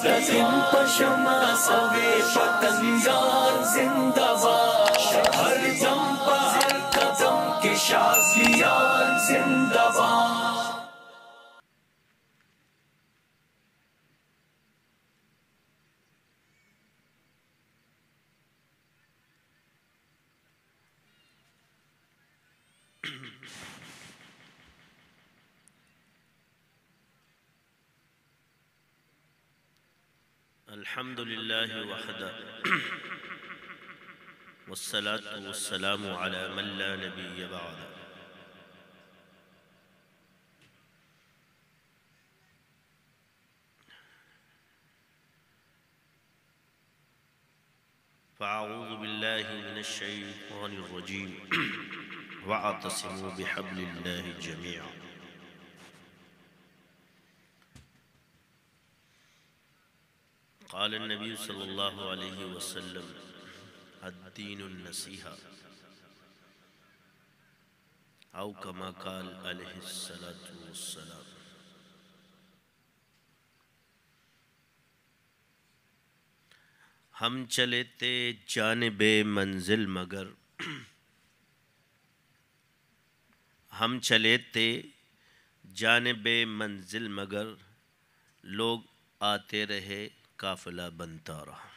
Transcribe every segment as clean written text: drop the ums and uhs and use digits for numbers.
رزم پشما سوے پتنگان زندہ باد، ہر دم ہر قدم کے شازلیان زندہ باد۔ الحمد للہ وحدہ والصلاة والسلام علی من لا نبی بعد۔ فاعوذ باللہ من الشیطان الرجیم واعتصموا بحبل اللہ جميعا۔ قال النبی صلی اللہ علیہ وسلم الدین النصیحہ، او کما قال علیہ السلام۔ ہم چلے تھے جانب منزل مگر، ہم چلے تھے جانب منزل مگر، لوگ آتے رہے قافلہ بنتا رہا۔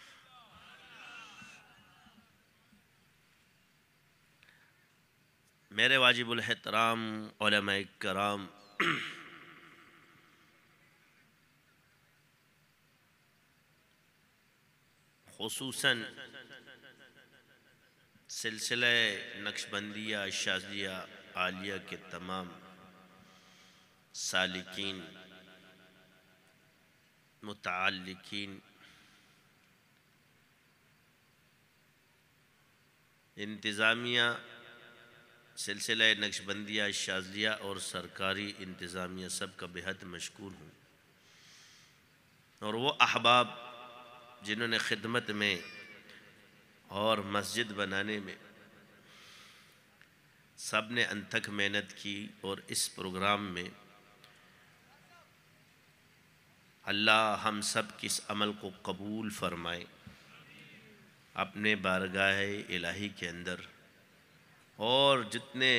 میرے واجب الاحترام علماء کرام، خصوصاً سلسلہ نقشبندیہ شاذلیہ عالیہ کے تمام سالکین، متعلقین، انتظامیہ سلسلہ نقشبندیہ شاذلیہ اور سرکاری انتظامیہ سب کا بہت مشکور ہوں، اور وہ احباب جنہوں نے خدمت میں اور مسجد بنانے میں سب نے انتھک محنت کی، اور اس پروگرام میں اللہ ہم سب کی اس عمل کو قبول فرمائے اپنے بارگاہ الہی کے اندر، اور جتنے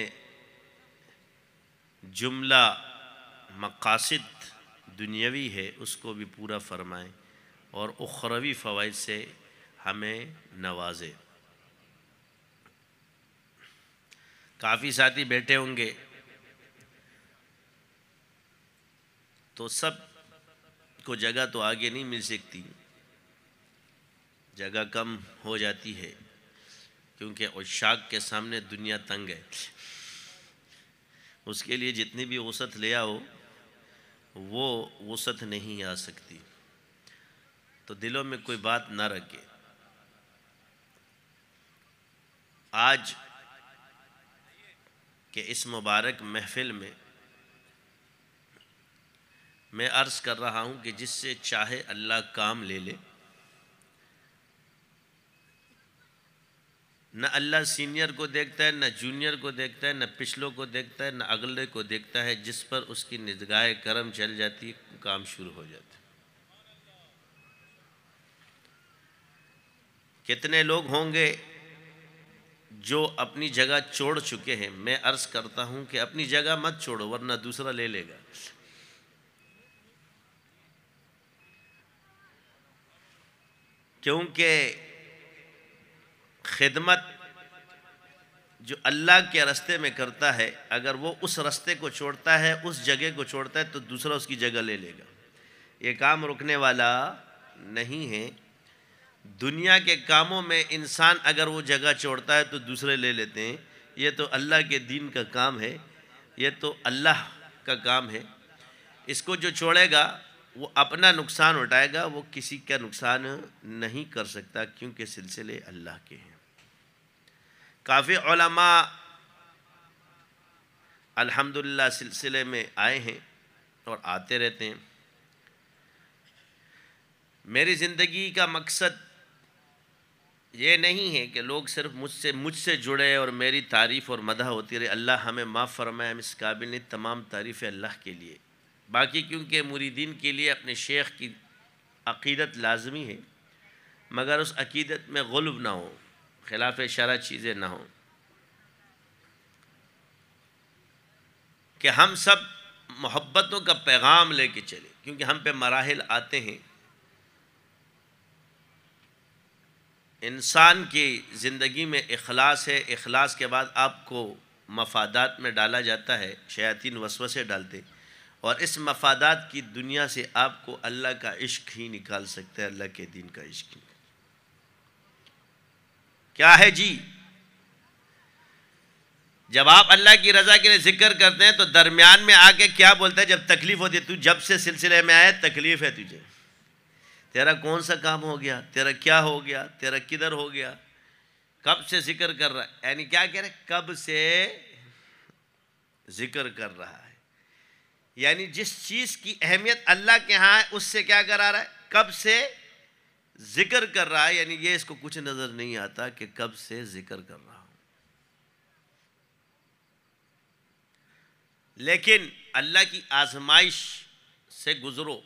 جملہ مقاصد دنیاوی ہے اس کو بھی پورا فرمائے، اور اخروی فوائد سے ہمیں نوازے۔ کافی ساتھی بیٹھے ہوں گے تو سب کو جگہ تو آگے نہیں مل سکتی، جگہ کم ہو جاتی ہے، کیونکہ عشاق کے سامنے دنیا تنگ ہے، اس کے لیے جتنی بھی وسعت لے آؤ وہ وسعت نہیں آ سکتی، تو دلوں میں کوئی بات نہ رکھے۔ آج کے اس مبارک محفل میں میں عرض کر رہا ہوں کہ جس سے چاہے اللہ کام لے لے، نہ اللہ سینئر کو دیکھتا ہے، نہ جونیئر کو دیکھتا ہے، نہ پچھلوں کو دیکھتا ہے، نہ اگلے کو دیکھتا ہے، جس پر اس کی نگاہ کرم چل جاتی کام شروع ہو جاتا ہے۔ کتنے لوگ ہوں گے جو اپنی جگہ چھوڑ چکے ہیں، میں عرض کرتا ہوں کہ اپنی جگہ مت چھوڑو ورنہ دوسرا لے لے گا۔ کیونکہ خدمت جو اللہ کے راستے میں کرتا ہے، اگر وہ اس راستے کو چھوڑتا ہے، اس جگہ کو چھوڑتا ہے، تو دوسرا اس کی جگہ لے لے گا۔ یہ کام رکنے والا نہیں ہے۔ دنیا کے کاموں میں انسان اگر وہ جگہ چھوڑتا ہے تو دوسرے لے لیتے ہیں، یہ تو اللہ کے دین کا کام ہے، یہ تو اللہ کا کام ہے۔ اس کو جو چھوڑے گا وہ اپنا نقصان اٹھائے گا، وہ کسی کا نقصان نہیں کر سکتا، کیونکہ سلسلے اللہ کے ہیں۔ کافی علماء الحمدللہ سلسلے میں آئے ہیں اور آتے رہتے ہیں۔ میری زندگی کا مقصد یہ نہیں ہے کہ لوگ صرف مجھ سے جڑے اور میری تعریف اور مدح ہوتی رہے۔ اللہ ہمیں معاف فرمائے، ہم اس قابل نہیں، تمام تعریف اللہ کے لیے۔ باقی کیونکہ مریدین کے لیے اپنے شیخ کی عقیدت لازمی ہے، مگر اس عقیدت میں غلب نہ ہو، خلاف شرع چیزیں نہ ہوں، کہ ہم سب محبتوں کا پیغام لے کے چلے، کیونکہ ہم پہ مراحل آتے ہیں۔ انسان کی زندگی میں اخلاص ہے، اخلاص کے بعد آپ کو مفادات میں ڈالا جاتا ہے، شیاطین وسوسے ڈالتے، اور اس مفادات کی دنیا سے آپ کو اللہ کا عشق ہی نکال سکتا ہے، اللہ کے دین کا عشق ہی۔ کیا ہے جی؟ جب آپ اللہ کی رضا کے لیے ذکر کرتے ہیں تو درمیان میں آ کے کیا بولتا ہے؟ جب تکلیف ہوتی ہے، تو جب سے سلسلے میں آئے تکلیف ہے تجھے، تیرا کون سا کام ہو گیا، تیرا کیا ہو گیا، تیرا کدھر ہو گیا، کب سے ذکر کر رہا ہے؟ یعنی کیا کہہ رہے ہیں؟ کب سے ذکر کر رہا ہے، یعنی جس چیز کی اہمیت اللہ کے ہاں ہے اس سے کیا کرا رہا ہے؟ کب سے ذکر کر رہا ہے، یعنی یہ اس کو کچھ نظر نہیں آتا کہ کب سے ذکر کر رہا ہوں۔ لیکن اللہ کی آزمائش سے گزرو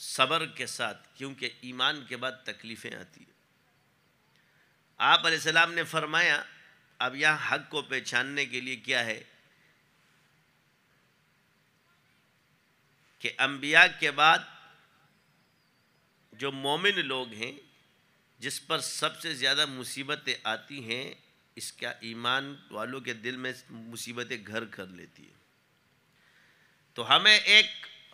صبر کے ساتھ، کیونکہ ایمان کے بعد تکلیفیں آتی ہیں۔ آپ علیہ السلام نے فرمایا، اب یہاں حق کو پہچاننے کے لیے کیا ہے کہ انبیاء کے بعد جو مومن لوگ ہیں، جس پر سب سے زیادہ مصیبتیں آتی ہیں، اس کا ایمان والوں کے دل میں مصیبتیں گھر کر لیتی ہیں۔ تو ہمیں ایک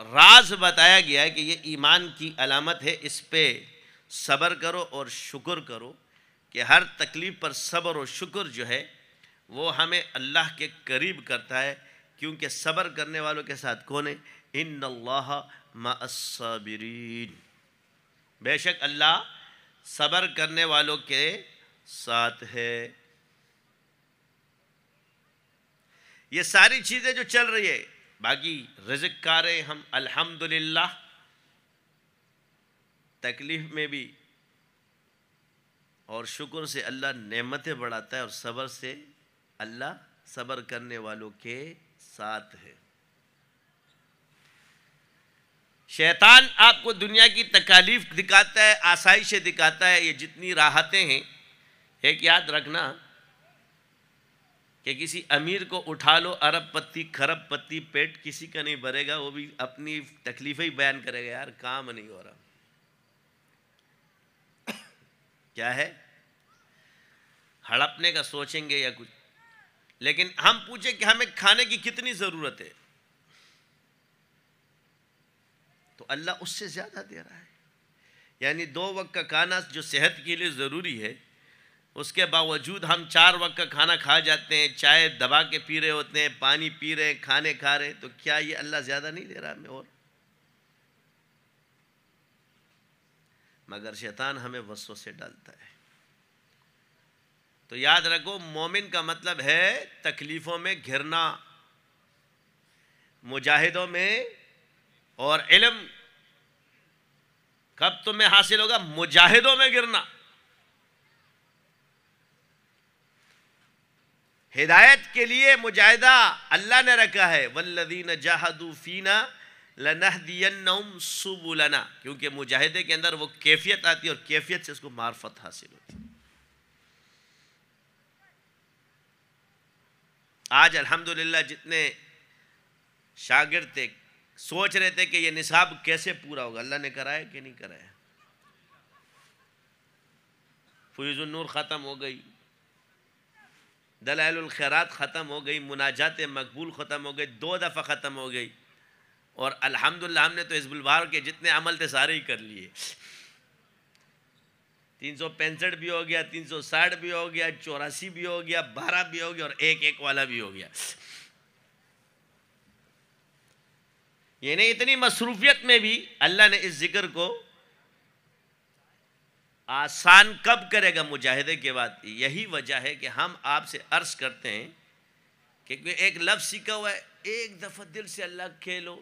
راز بتایا گیا ہے کہ یہ ایمان کی علامت ہے، اس پہ صبر کرو اور شکر کرو، کہ ہر تکلیف پر صبر و شکر جو ہے وہ ہمیں اللہ کے قریب کرتا ہے، کیونکہ صبر کرنے والوں کے ساتھ کون ہے؟ ان اللہ مع الصابرین، بے شک اللہ صبر کرنے والوں کے ساتھ ہے۔ یہ ساری چیزیں جو چل رہی ہے، باقی رزق کارے ہم الحمدللہ، تکلیف میں بھی اور شکر سے اللہ نعمتیں بڑھاتا ہے، اور صبر سے اللہ صبر کرنے والوں کے ساتھ ہے۔ شیطان آپ کو دنیا کی تکالیف دکھاتا ہے، آسائشیں دکھاتا ہے، یہ جتنی راحتیں ہیں، ایک یاد رکھنا کہ کسی امیر کو اٹھا لو، ارب پتی کھرب پتی، پیٹ کسی کا نہیں بھرے گا، وہ بھی اپنی تکلیفیں ہی بیان کرے گا، یار کام نہیں ہو رہا۔ کیا ہے؟ ہڑپنے کا سوچیں گے یا کچھ، لیکن ہم پوچھیں کہ ہمیں کھانے کی کتنی ضرورت ہے، تو اللہ اس سے زیادہ دے رہا ہے۔ یعنی 2 وقت کا کھانا جو صحت کے لیے ضروری ہے، اس کے باوجود ہم 4 وقت کا کھانا کھا جاتے ہیں، چائے دبا کے پی رہے ہوتے ہیں، پانی پی رہے ہیں، کھانے کھا رہے ہیں، تو کیا یہ اللہ زیادہ نہیں دے رہا ہمیں؟ اور مگر شیطان ہمیں وسوسے ڈالتا ہے۔ تو یاد رکھو، مومن کا مطلب ہے تکلیفوں میں گھرنا، مجاہدوں میں، اور علم کب تمہیں حاصل ہوگا؟ مجاہدوں میں گرنا۔ ہدایت کے لیے مجاہدہ اللہ نے رکھا ہے، والذین جاہدوا فینا لنہدینہم سبلنا، کیونکہ مجاہدے کے اندر وہ کیفیت آتی ہے، اور کیفیت سے اس کو معرفت حاصل ہوتی ہے۔ آج الحمدللہ جتنے شاگرد تھے سوچ رہے تھے کہ یہ نصاب کیسے پورا ہوگا، اللہ نے کرایا کہ نہیں کرایا؟ فیض النور ختم ہو گئی، دلائل الخیرات ختم ہو گئی، مناجات مقبول ختم ہو گئی، 2 دفعہ ختم ہو گئی، اور الحمدللہ ہم نے تو حزب البہار کے جتنے عمل تھے سارے ہی کر لیے۔ 365 بھی ہو گیا، 360 بھی ہو گیا، 84 بھی ہو گیا، 12 بھی ہو گیا، اور 1 والا بھی ہو گیا۔ یعنی اتنی مصروفیت میں بھی اللہ نے اس ذکر کو آسان کب کرے گا؟ مجاہدے کے بعد۔ یہی وجہ ہے کہ ہم آپ سے عرض کرتے ہیں کہ ایک لفظ سیکھا ہوا ہے، ایک دفعہ دل سے اللہ کھیلو،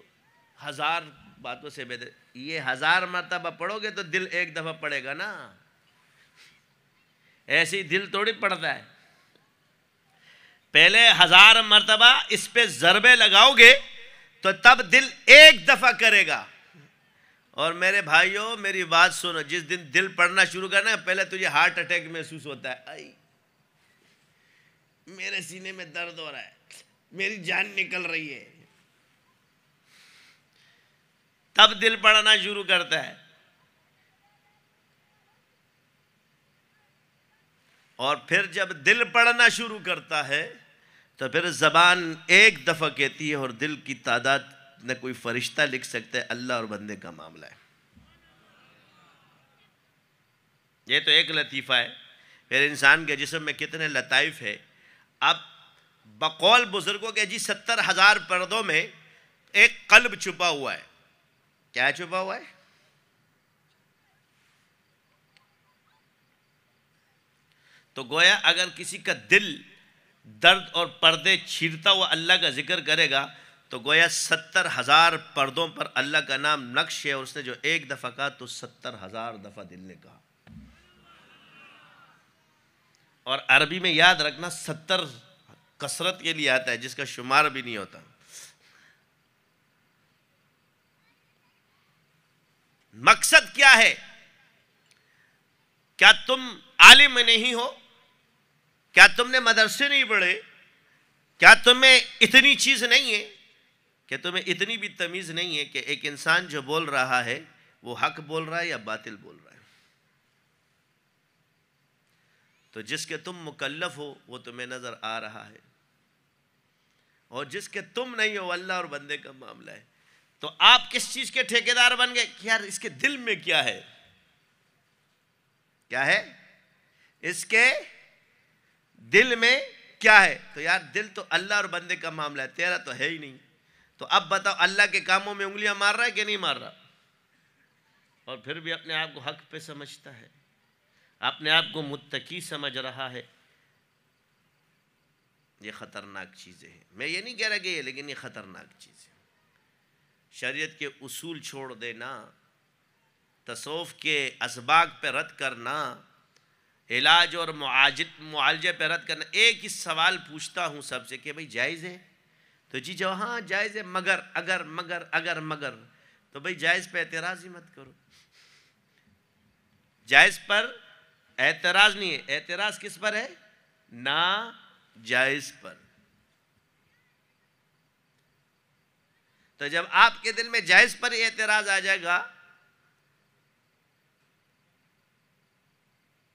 1000 باتوں سے بہتر۔ یہ 1000 مرتبہ پڑھو گے تو دل ایک دفعہ پڑے گا نا، ایسے ہی دل تھوڑی پڑتا ہے۔ پہلے 1000 مرتبہ اس پہ ضربے لگاؤ گے تو تب دل ایک دفعہ کرے گا، اور میرے بھائیوں میری بات سنو، جس دن دل پڑنا شروع کرنا پہلے تجھے ہارٹ اٹیک محسوس ہوتا ہے، آئی میرے سینے میں درد ہو رہا ہے، میری جان نکل رہی ہے، تب دل پڑنا شروع کرتا ہے. اور پھر جب دل پڑنا شروع کرتا ہے تو پھر زبان ایک دفعہ کہتی ہے اور دل کی تعداد نہ کوئی فرشتہ لکھ سکتا ہے، اللہ اور بندے کا معاملہ ہے. یہ تو ایک لطیفہ ہے. پھر انسان کے جسم میں کتنے لطائف ہے. اب بقول بزرگوں کے جی 70,000 پردوں میں ایک قلب چھپا ہوا ہے. کیا چھپا ہوا ہے؟ تو گویا اگر کسی کا دل درد اور پردے چھیرتا ہوا اللہ کا ذکر کرے گا تو گویا 70,000 پردوں پر اللہ کا نام نقش ہے، اور اس نے جو ایک دفعہ کہا تو 70,000 دفعہ دل نے کہا. اور عربی میں یاد رکھنا 70 کثرت کے لیے آتا ہے جس کا شمار بھی نہیں ہوتا. مقصد کیا ہے؟ کیا تم عالم نہیں ہو؟ کیا تم نے مدرسے نہیں پڑھے؟ کیا تمہیں اتنی چیز نہیں ہے کہ تمہیں اتنی بھی تمیز نہیں ہے کہ ایک انسان جو بول رہا ہے وہ حق بول رہا ہے یا باطل بول رہا ہے؟ تو جس کے تم مکلف ہو وہ تمہیں نظر آ رہا ہے، اور جس کے تم نہیں ہو اللہ اور بندے کا معاملہ ہے. تو آپ کس چیز کے ٹھیکیدار بن گئے کہ یار اس کے دل میں کیا ہے؟ کیا ہے اس کے دل میں کیا ہے؟ تو یار دل تو اللہ اور بندے کا معاملہ ہے، تیرا تو ہے ہی نہیں. تو اب بتاؤ اللہ کے کاموں میں انگلیاں مار رہا ہے کہ نہیں مار رہا؟ اور پھر بھی اپنے آپ کو حق پہ سمجھتا ہے، اپنے آپ کو متقی سمجھ رہا ہے. یہ خطرناک چیزیں ہیں. میں یہ نہیں کہہ رہا کہ یہ، لیکن یہ خطرناک چیزیں. شریعت کے اصول چھوڑ دینا، تصوف کے اسباق پہ رد کرنا، علاج اور معالجے پہ رد کرنا. ایک ہی سوال پوچھتا ہوں سب سے کہ بھئی جائز ہے؟ تو جی جو ہاں جائز ہے، مگر اگر مگر تو بھئی جائز پہ اعتراض ہی مت کرو. جائز پر اعتراض نہیں ہے. اعتراض کس پر ہے؟ نا جائز پر. تو جب آپ کے دل میں جائز پر اعتراض آ جائے گا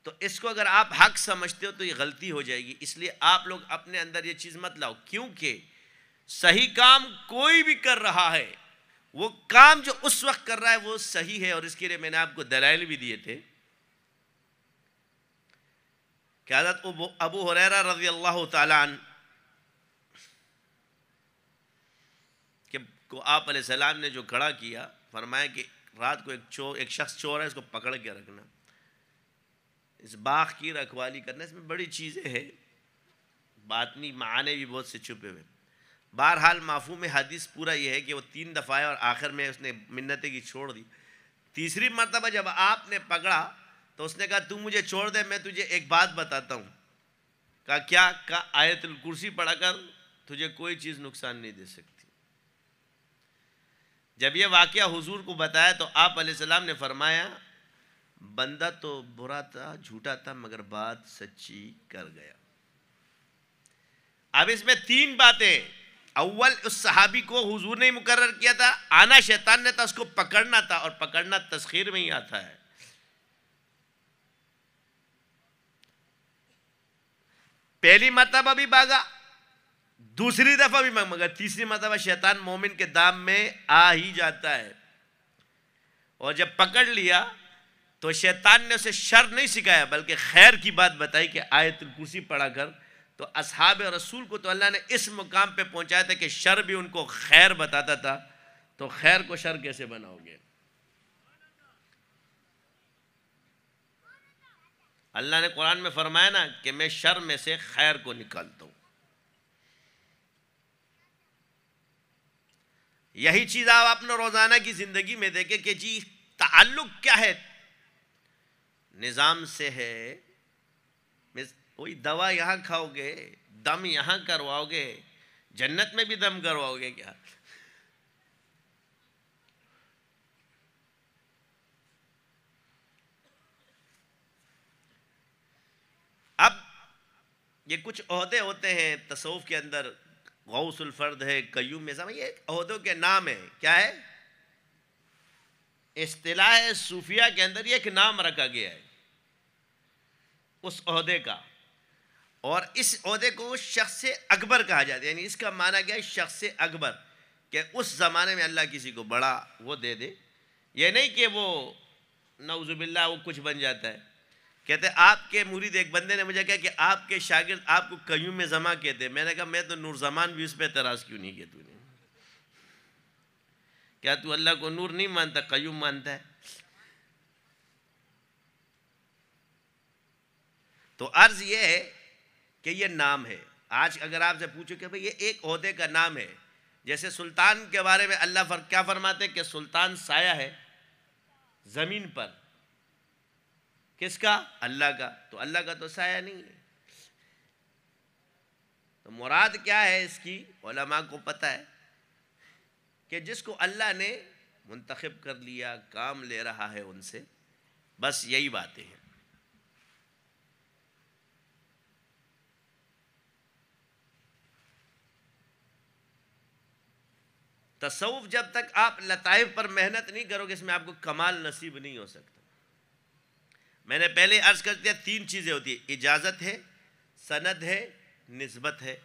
تو اس کو اگر آپ حق سمجھتے ہو تو یہ غلطی ہو جائے گی. اس لیے آپ لوگ اپنے اندر یہ چیز مت لاؤ، کیونکہ صحیح کام کوئی بھی کر رہا ہے، وہ کام جو اس وقت کر رہا ہے وہ صحیح ہے. اور اس کے لیے میں نے آپ کو دلائل بھی دیے تھے کہ حضرت ابو ہریرہ رضی اللہ تعالیٰ عنہ کو آپ علیہ السلام نے جو کھڑا کیا، فرمایا کہ رات کو ایک شخص چور ہے، اس کو پکڑ کے رکھنا، اس باغ کی رکھوالی کرنا. اس میں بڑی چیزیں ہیں، باطنی معانی بھی بہت سے چھپے ہوئے. بہرحال مفہوم حدیث پورا یہ ہے کہ وہ 3 دفعہ آیا اور آخر میں اس نے منتیں کی چھوڑ دی. تیسری مرتبہ جب آپ نے پکڑا تو اس نے کہا تو مجھے چھوڑ دے، میں تجھے ایک بات بتاتا ہوں. کہا کیا؟ کہا آیت الکرسی پڑھا کر تجھے کوئی چیز نقصان نہیں دے سکتی. جب یہ واقعہ حضور کو بتایا تو آپ علیہ السلام نے فرمایا بندہ تو برا تھا، جھوٹا تھا، مگر بات سچی کر گیا. اب اس میں 3 باتیں. اول، اس صحابی کو حضور نے مقرر کیا تھا، آنا شیطان نے تھا، اس کو پکڑنا تھا، اور پکڑنا تسخیر میں ہی آتا ہے. پہلی مرتبہ بھی بھاگا، دوسری دفعہ بھی مگر تیسری مرتبہ شیطان مومن کے دام میں آ ہی جاتا ہے. اور جب پکڑ لیا تو شیطان نے اسے شر نہیں سکھایا بلکہ خیر کی بات بتائی کہ آیت الکرسی پڑھا کر. تو اصحاب رسول کو تو اللہ نے اس مقام پہ پہنچایا تھا کہ شر بھی ان کو خیر بتاتا تھا. تو خیر کو شر کیسے بناؤ گے؟ اللہ نے قرآن میں فرمایا نا کہ میں شر میں سے خیر کو نکالتا ہوں. یہی چیز آپ اپنے روزانہ کی زندگی میں دیکھیں کہ جی تعلق کیا ہے؟ نظام سے ہے. کوئی دوا یہاں کھاؤ گے، دم یہاں کرواؤ گے، جنت میں بھی دم کرواؤ گے کیا؟ یہ کچھ عہدے ہوتے ہیں تصوف کے اندر، غوث الفرد ہے، قیوم میں، یہ عہدوں کے نام ہیں. کیا ہے؟ اصطلاح صوفیہ کے اندر یہ ایک نام رکھا گیا ہے اس عہدے کا، اور اس عہدے کو شخص اکبر کہا جاتا ہے. یعنی اس کا معنی کیا ہے؟ شخص اکبر، کہ اس زمانے میں اللہ کسی کو بڑا وہ دے دے. یہ نہیں کہ وہ نعوذ باللہ وہ کچھ بن جاتا ہے. کہتے ہیں آپ کے مرید، ایک بندے نے مجھے کہا کہ آپ کے شاگرد آپ کو قیوم زماں کہتے ہیں. میں نے کہا میں تو نور زمان بھی اس پہ اعتراض کیوں نہیں کیا تو نے؟ کیا تو اللہ کو نور نہیں مانتا، قیوم مانتا ہے؟ تو عرض یہ ہے کہ یہ نام ہے. آج اگر آپ سے پوچھو کہ بھئی یہ ایک عہدے کا نام ہے، جیسے سلطان کے بارے میں اللہ کیا فرماتے ہیں کہ سلطان سایہ ہے زمین پر. کس کا؟ اللہ کا. تو اللہ کا تو سایہ نہیں ہے. تو مراد کیا ہے اس کی؟ علماء کو پتہ ہے کہ جس کو اللہ نے منتخب کر لیا، کام لے رہا ہے ان سے، بس یہی باتیں ہیں. تصوف جب تک آپ لطائف پر محنت نہیں کرو گے اس میں آپ کو کمال نصیب نہیں ہو سکتا. میں نے پہلے عرض کر دیا 3 چیزیں ہوتی ہیں، اجازت ہے، سند ہے، نسبت ہے.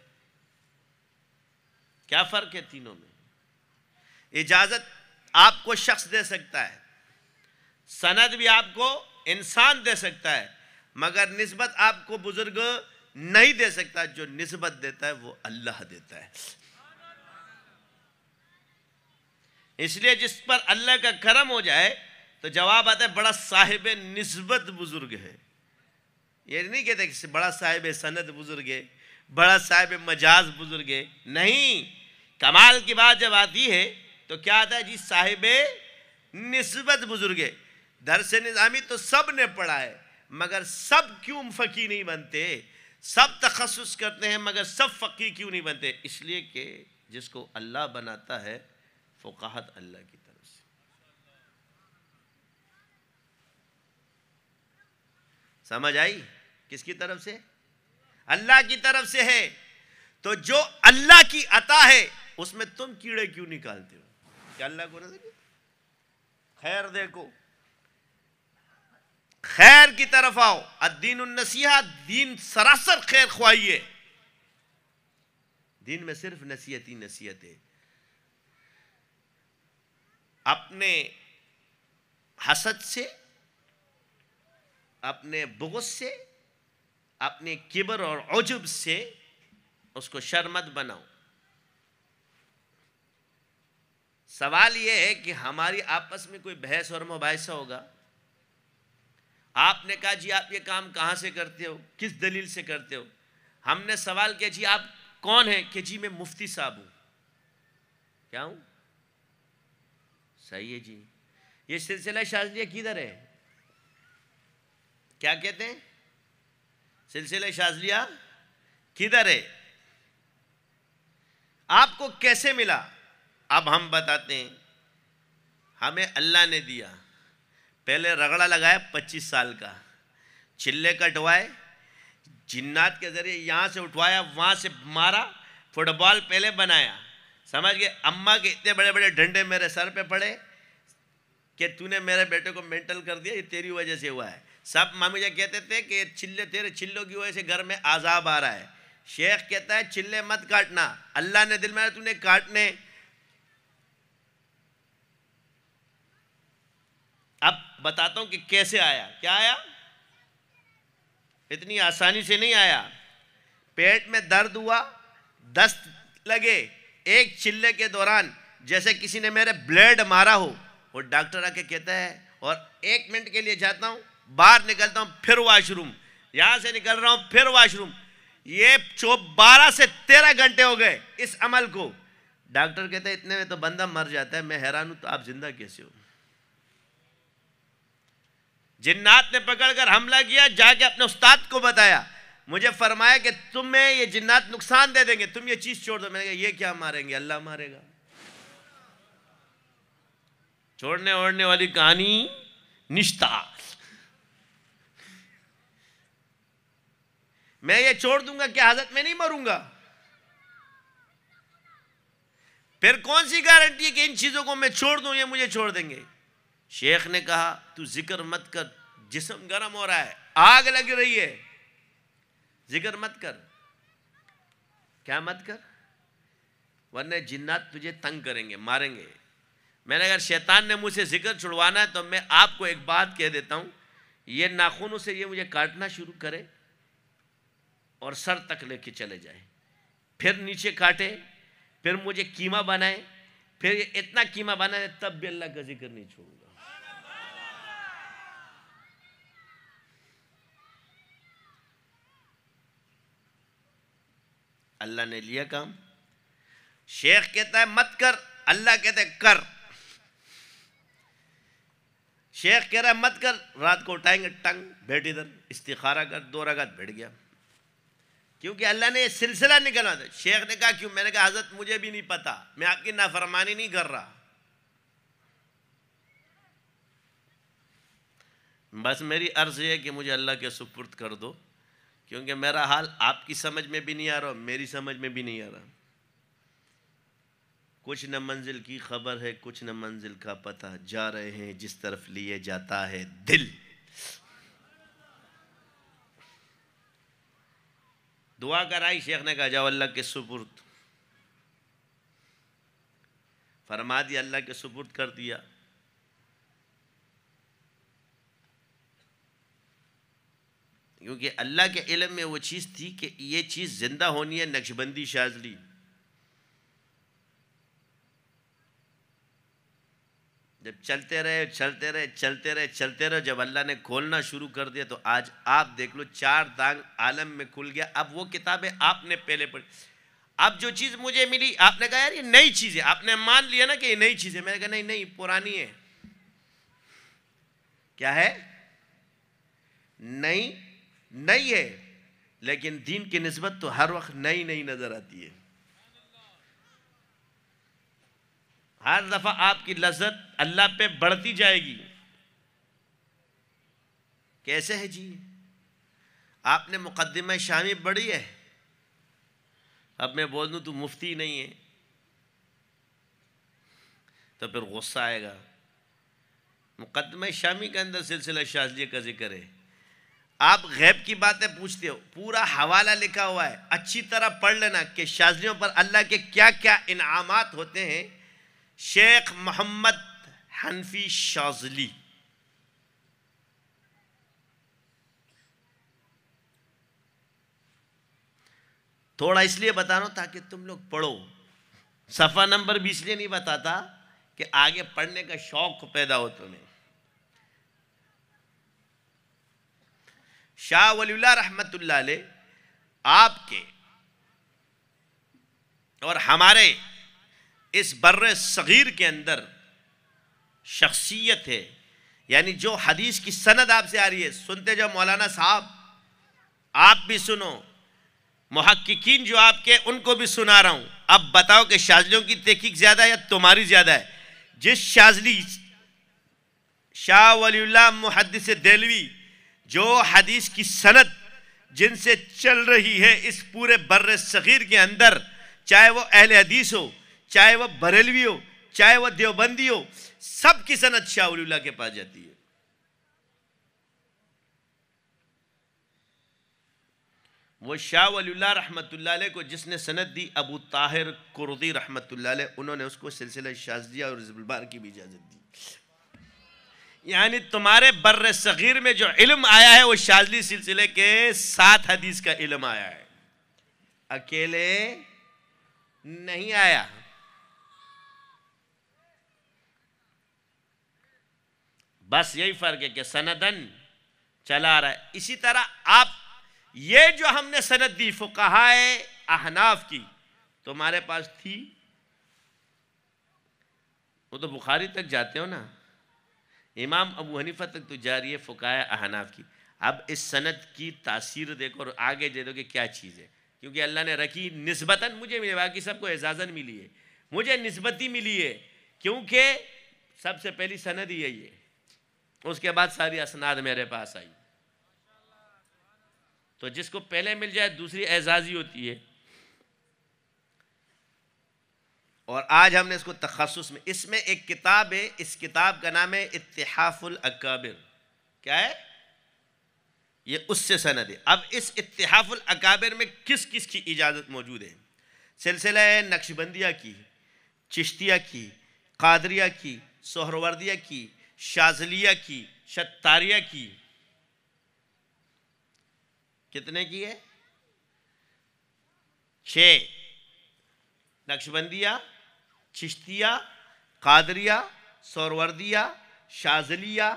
کیا فرق ہے تینوں میں؟ اجازت آپ کو شخص دے سکتا ہے، سند بھی آپ کو انسان دے سکتا ہے، مگر نسبت آپ کو بزرگ نہیں دے سکتا. جو نسبت دیتا ہے وہ اللہ دیتا ہے. اس لیے جس پر اللہ کا کرم ہو جائے تو جواب آتا ہے بڑا صاحب نسبت بزرگ ہے. یہ نہیں کہتے کہ بڑا صاحب سند بزرگ ہے، بڑا صاحب مجاز بزرگ ہے. نہیں، کمال کی بات جب آتی ہے تو کیا آتا ہے؟ جی صاحب نسبت بزرگ ہے. درس نظامی تو سب نے پڑھا ہے، مگر سب کیوں فقی نہیں بنتے؟ سب تخصص کرتے ہیں مگر سب فقی کیوں نہیں بنتے؟ اس لیے کہ جس کو اللہ بناتا ہے فقاہت اللہ کی طرف سے. سمجھ آئی؟ کس کی طرف سے؟ اللہ کی طرف سے ہے. تو جو اللہ کی عطا ہے اس میں تم کیڑے کیوں نکالتے ہو؟ کہ اللہ کو نہ دیکھو، خیر دیکھو، خیر کی طرف آؤ. الدین النصیحہ، دین سراسر خیر خواہی ہے. دین میں صرف نصیحت ہی نصیحت ہے. اپنے حسد سے، اپنے بغض سے، اپنے کبر اور عجب سے اس کو شرمت بناؤ. سوال یہ ہے کہ ہماری آپس میں کوئی بحث اور مباحثہ ہوگا. آپ نے کہا جی آپ یہ کام کہاں سے کرتے ہو، کس دلیل سے کرتے ہو؟ ہم نے سوال کیا جی آپ کون ہیں؟ کہ جی میں مفتی صاحب ہوں. کیا ہوں؟ صحیح ہے جی. یہ سلسلہ شاذلیہ کدھر ہے؟ کیا کہتے ہیں؟ سلسلہ شاذلیہ کدھر ہے؟ آپ کو کیسے ملا؟ اب ہم بتاتے ہیں. ہمیں اللہ نے دیا. پہلے رگڑا لگایا 25 سال کا، چلے کٹوائے، جنات کے ذریعے یہاں سے اٹھوایا، وہاں سے مارا، فٹ بال پہلے بنایا. سمجھ گئے؟ اماں کے اتنے بڑے بڑے ڈنڈے میرے سر پہ پڑے کہ تو نے میرے بیٹے کو مینٹل کر دیا، یہ تیری وجہ سے ہوا ہے. سب مجھے کہتے تھے کہ چلے تیرے چلوں کی وجہ سے گھر میں عذاب آ رہا ہے. شیخ کہتا ہے چلے مت کاٹنا، اللہ نے دل میں تو نے کاٹنے. اب بتاتا ہوں کہ کیسے آیا. کیا آیا؟ اتنی آسانی سے نہیں آیا. پیٹ میں درد ہوا، دست لگے، ایک چلے کے دوران جیسے کسی نے میرے بلیڈ مارا ہو. وہ ڈاکٹر آ کے کہتا ہے اور 1 منٹ کے لیے جاتا ہوں، باہر نکلتا ہوں، پھر واش روم، یہاں سے نکل رہا ہوں، پھر واش روم. یہ 12 سے 13 گھنٹے ہو گئے اس عمل کو. ڈاکٹر کہتا ہے اتنے میں تو بندہ مر جاتا ہے. میں حیران ہوں تو آپ زندہ کیسے ہو؟ جنات نے پکڑ کر حملہ کیا، جا کے اپنے استاد کو بتایا. مجھے فرمایا کہ تمہیں یہ جنات نقصان دے دیں گے، تم یہ چیز چھوڑ دو. میں نے کہا یہ کیا ماریں گے؟ اللہ مارے گا. چھوڑنے اوڑنے والی کہانی نشتا. میں یہ چھوڑ دوں گا کہ حضرت میں نہیں مروں گا؟ پھر کون سی گارنٹی ہے کہ ان چیزوں کو میں چھوڑ دوں یہ مجھے چھوڑ دیں گے؟ شیخ نے کہا تو ذکر مت کر، جسم گرم ہو رہا ہے، آگ لگ رہی ہے، ذکر مت کر۔ کیا مت کر؟ ورنہ جنات تجھے تنگ کریں گے، ماریں گے۔ میں نے اگر شیطان نے مجھ سے ذکر چھڑوانا ہے تو میں آپ کو ایک بات کہہ دیتا ہوں، یہ ناخنوں سے یہ مجھے کاٹنا شروع کرے اور سر تک لے کے چلے جائے، پھر نیچے کاٹے، پھر مجھے کیما بنائے، پھر یہ اتنا کیما بنائے، تب بھی اللہ کا ذکر نہیں چھوڑوں گا۔ اللہ نے لیا کام۔ شیخ کہتا ہے مت کر، اللہ کہتا ہے کر۔ شیخ کہہ رہا ہے مت کر، رات کو اٹھائیں گے، ٹنگ بیٹھ ادھر، استخارہ کر، 2 رکعت بیٹھ گیا، کیونکہ اللہ نے یہ سلسلہ نکلنا تھا۔ شیخ نے کہا کیوں؟ میں نے کہا حضرت مجھے بھی نہیں پتا، میں آپ کی نافرمانی نہیں کر رہا، بس میری عرض یہ ہے کہ مجھے اللہ کے سپرد کر دو، کیونکہ میرا حال آپ کی سمجھ میں بھی نہیں آ رہا، میری سمجھ میں بھی نہیں آ رہا۔ کچھ نہ منزل کی خبر ہے، کچھ نہ منزل کا پتہ، جا رہے ہیں جس طرف لیے جاتا ہے دل۔ دعا کرائی، شیخ نے کہا جاؤ اللہ کے سپرد، فرما دیا، اللہ کے سپرد کر دیا۔ کیونکہ اللہ کے علم میں وہ چیز تھی کہ یہ چیز زندہ ہونی ہے، نقشبندی شاذلی۔ جب چلتے رہے، جب اللہ نے کھولنا شروع کر دیا تو آج آپ دیکھ لو 4 دانگ عالم میں کھل گیا۔ اب وہ کتابیں آپ نے پہلے پڑھی، اب جو چیز مجھے ملی آپ نے کہا یار یہ نئی چیز ہے، آپ نے مان لیا نا کہ یہ نئی چیز ہے، میں نے کہا نہیں پرانی ہے۔ کیا ہے؟ نئی ہے، لیکن دین کی نسبت تو ہر وقت نئی نظر آتی ہے۔ ہر دفعہ آپ کی لذت اللہ پہ بڑھتی جائے گی۔ کیسے ہے جی؟ آپ نے مقدمہ شامی پڑھی ہے؟ اب میں بول دوں تو مفتی نہیں ہے تو پھر غصہ آئے گا۔ مقدمہ شامی کے اندر سلسلہ شاذلیہ کا ذکر ہے۔ آپ غیب کی باتیں پوچھتے ہو، پورا حوالہ لکھا ہوا ہے، اچھی طرح پڑھ لینا کہ شاذلیوں پر اللہ کے کیا کیا انعامات ہوتے ہیں۔ شیخ محمد حنفی شاذلی، تھوڑا اس لیے بتا رہا ہوں تاکہ تم لوگ پڑھو، صفحہ نمبر بھی اس لیے نہیں بتاتا کہ آگے پڑھنے کا شوق پیدا ہو تمہیں۔ شاہ ولی اللہ رحمت اللہ علیہ آپ کے اور ہمارے اس بر صغیر کے اندر شخصیت ہے، یعنی جو حدیث کی سند آپ سے آ رہی ہے، سنتے جو مولانا صاحب، آپ بھی سنو، محققین جو آپ کے ان کو بھی سنا رہا ہوں۔ اب بتاؤ کہ شاذلیوں کی تحقیق زیادہ ہے یا تمہاری زیادہ ہے؟ جس شاذلی شاہ ولی اللہ محدث دہلوی جو حدیث کی سند جن سے چل رہی ہے اس پورے بر صغیر کے اندر، چاہے وہ اہل حدیث ہو، چاہے وہ بریلوی ہو، چاہے وہ دیوبندی ہو، سب کی سند شاہ ولی اللہ کے پاس جاتی ہے۔ وہ شاہ ولی اللہ رحمت اللہ علیہ کو جس نے سند دی، ابو طاہر قرظی رحمت اللہ علیہ، انہوں نے اس کو سلسلہ شاذلیہ اور حزب البار کی بھی اجازت دی۔ یعنی تمہارے بر صغیر میں جو علم آیا ہے وہ شاذلی سلسلے کے 7 حدیث کا علم آیا ہے، اکیلے نہیں آیا۔ بس یہی فرق ہے کہ سندن چلا آ رہا ہے۔ اسی طرح آپ یہ جو ہم نے سند دی فقہائے احناف کی، تمہارے پاس تھی؟ وہ تو بخاری تک جاتے ہو نا، امام ابو حنیفہ تک تو جاری ہے فقہائے احناف کی۔ اب اس سند کی تاثیر دیکھو اور آگے دے دو کہ کیا چیز ہے، کیونکہ اللہ نے رکھی نسبتاً، مجھے ملے، باقی سب کو اعزازاً ملی ہے، مجھے نسبتی ملی ہے، کیونکہ سب سے پہلی سند ہی یہی ہے، اس کے بعد ساری اسناد میرے پاس آئی۔ تو جس کو پہلے مل جائے دوسری اعزازی ہوتی ہے. اور آج ہم نے اس کو تخصص میں، اس میں ایک کتاب ہے، اس کتاب کا نام ہے اتحاف الاکابر. کیا ہے یہ؟ اس سے سند ہے. اب اس اتحاف الاکابر میں کس کس کی اجازت موجود ہے؟ سلسلہ نقشبندیہ کی، چشتیہ کی، قادریہ کی، سہروردیہ کی، شاذلیہ کی، شتاریہ کی. کتنے کی ہے؟ 6. نقشبندیہ، چشتیہ، قادریہ، سہروردیہ، شاذلیہ،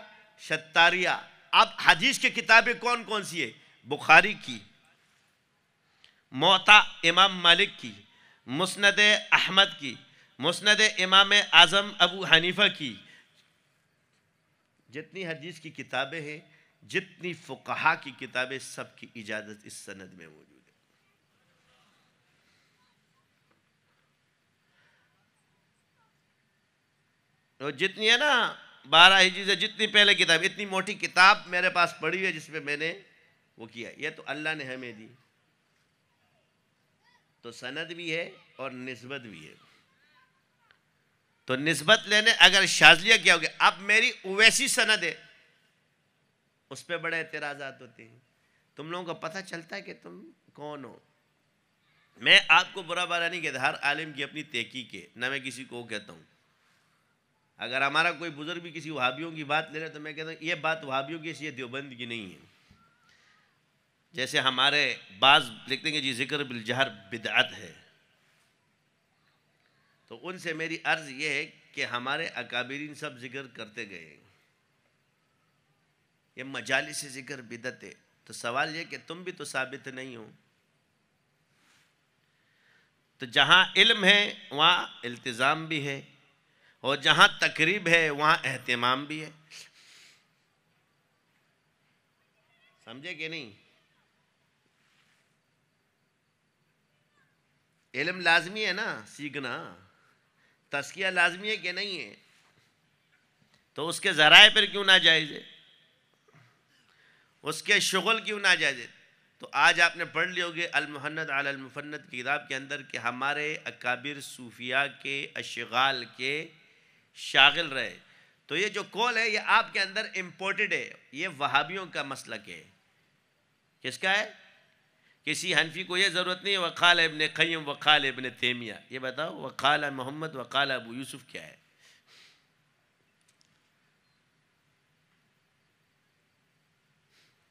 شتاریہ. اب حدیث کی کتابیں کون کون سی ہے؟ بخاری کی، موطا امام مالک کی، مسند احمد کی، مسند امام اعظم ابو حنیفہ کی. جتنی حدیث کی کتابیں ہیں، جتنی فقہا کی کتابیں، سب کی اجازت اس سند میں موجود ہے. اور جتنی ہے نا 12 ہجری سے جتنی پہلے کتاب، اتنی موٹی کتاب میرے پاس پڑھی ہے جس میں میں نے وہ کیا. یہ تو اللہ نے ہمیں دی. تو سند بھی ہے اور نسبت بھی ہے. تو نسبت لینے اگر شاذلیہ کیا ہوگا، اب میری اویسی سند ہے، اس پہ بڑے اعتراضات ہوتے ہیں. تم لوگوں کو پتہ چلتا ہے کہ تم کون ہو. میں آپ کو برا بھلا نہیں کہتا، ہر عالم کی اپنی تحقیق ہے، نہ میں کسی کو کہتا ہوں. اگر ہمارا کوئی بزرگ بھی کسی وہابیوں کی بات لے رہے تو میں کہتا ہوں یہ بات وہابیوں کی، یہ دیوبند کی نہیں ہے. جیسے ہمارے بعض لکھتے ہیں کہ جی ذکر بالجہر بدعت ہے، تو ان سے میری عرض یہ ہے کہ ہمارے اکابرین سب ذکر کرتے گئے ہیں. یہ مجالس ذکر بدعت ہے. تو سوال یہ کہ تم بھی تو ثابت نہیں ہو. تو جہاں علم ہے وہاں التزام بھی ہے، اور جہاں تقریب ہے وہاں اہتمام بھی ہے. سمجھے کہ نہیں؟ علم لازمی ہے نا سیکھنا، تزکیہ لازمی ہے کہ نہیں ہے؟ تو اس کے ذرائع پر کیوں نہ جائز ہے؟ اس کے شغل کیوں نہ جائز ہے؟ تو آج آپ نے پڑھ لی ہوگی المحند علی المفند کی کتاب کے اندر کہ ہمارے اکابر صوفیاء کے اشغال کے شاغل رہے. تو یہ جو قول ہے یہ آپ کے اندر امپورٹڈ ہے. یہ وہابیوں کا مسلک ہے. کس کا ہے؟ کسی حنفی کو یہ ضرورت نہیں ہے وقال ابن قیم وقال ابن تیمیہ. یہ بتاؤ وقال محمد وقال ابو یوسف کیا ہے؟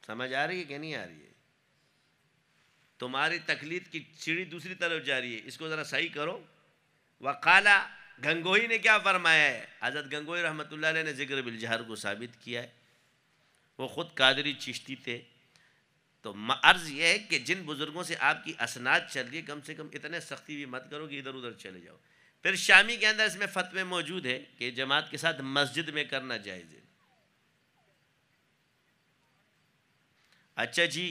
سمجھ آ رہی ہے کہ نہیں آ رہی ہے؟ تمہاری تقلید کی سیڑھی دوسری طرف جا رہی ہے. اس کو ذرا صحیح کرو. وقالا گنگوہی نے کیا فرمایا ہے؟ حضرت گنگوہی رحمۃ اللہ علیہ نے ذکر بالجہر کو ثابت کیا ہے. وہ خود قادری چشتی تھے. تو عرض یہ ہے کہ جن بزرگوں سے آپ کی اسناد چل رہی ہے کم سے کم اتنے سختی بھی مت کرو کہ ادھر ادھر چلے جاؤ. پھر شامی کے اندر اس میں فتوے موجود ہے کہ جماعت کے ساتھ مسجد میں کرنا جائز ہے. اچھا جی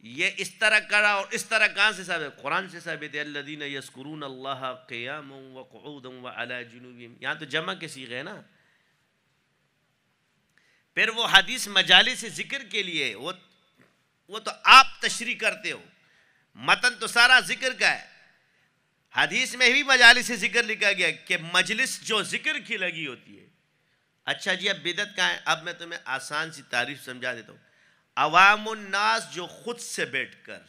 یہ اس طرح کرا اور اس طرح کہاں سے ثابت ہے؟ قرآن سے ثابت ہے الذین یذکرون اللہ قیاما وقعودا وعلی جنوبہم. یہاں تو جمع کے صیغے ہے نا. پھر وہ حدیث مجالس ذکر کے لیے وہ تو آپ تشریح کرتے ہو، متن تو سارا ذکر کا ہے. حدیث میں بھی مجالس ذکر لکھا گیا کہ مجلس جو ذکر کی لگی ہوتی ہے. اچھا جی اب بدعت کہاں ہے؟ اب میں تمہیں آسان سی تعریف سمجھا دیتا ہوں. عوام الناس جو خود سے بیٹھ کر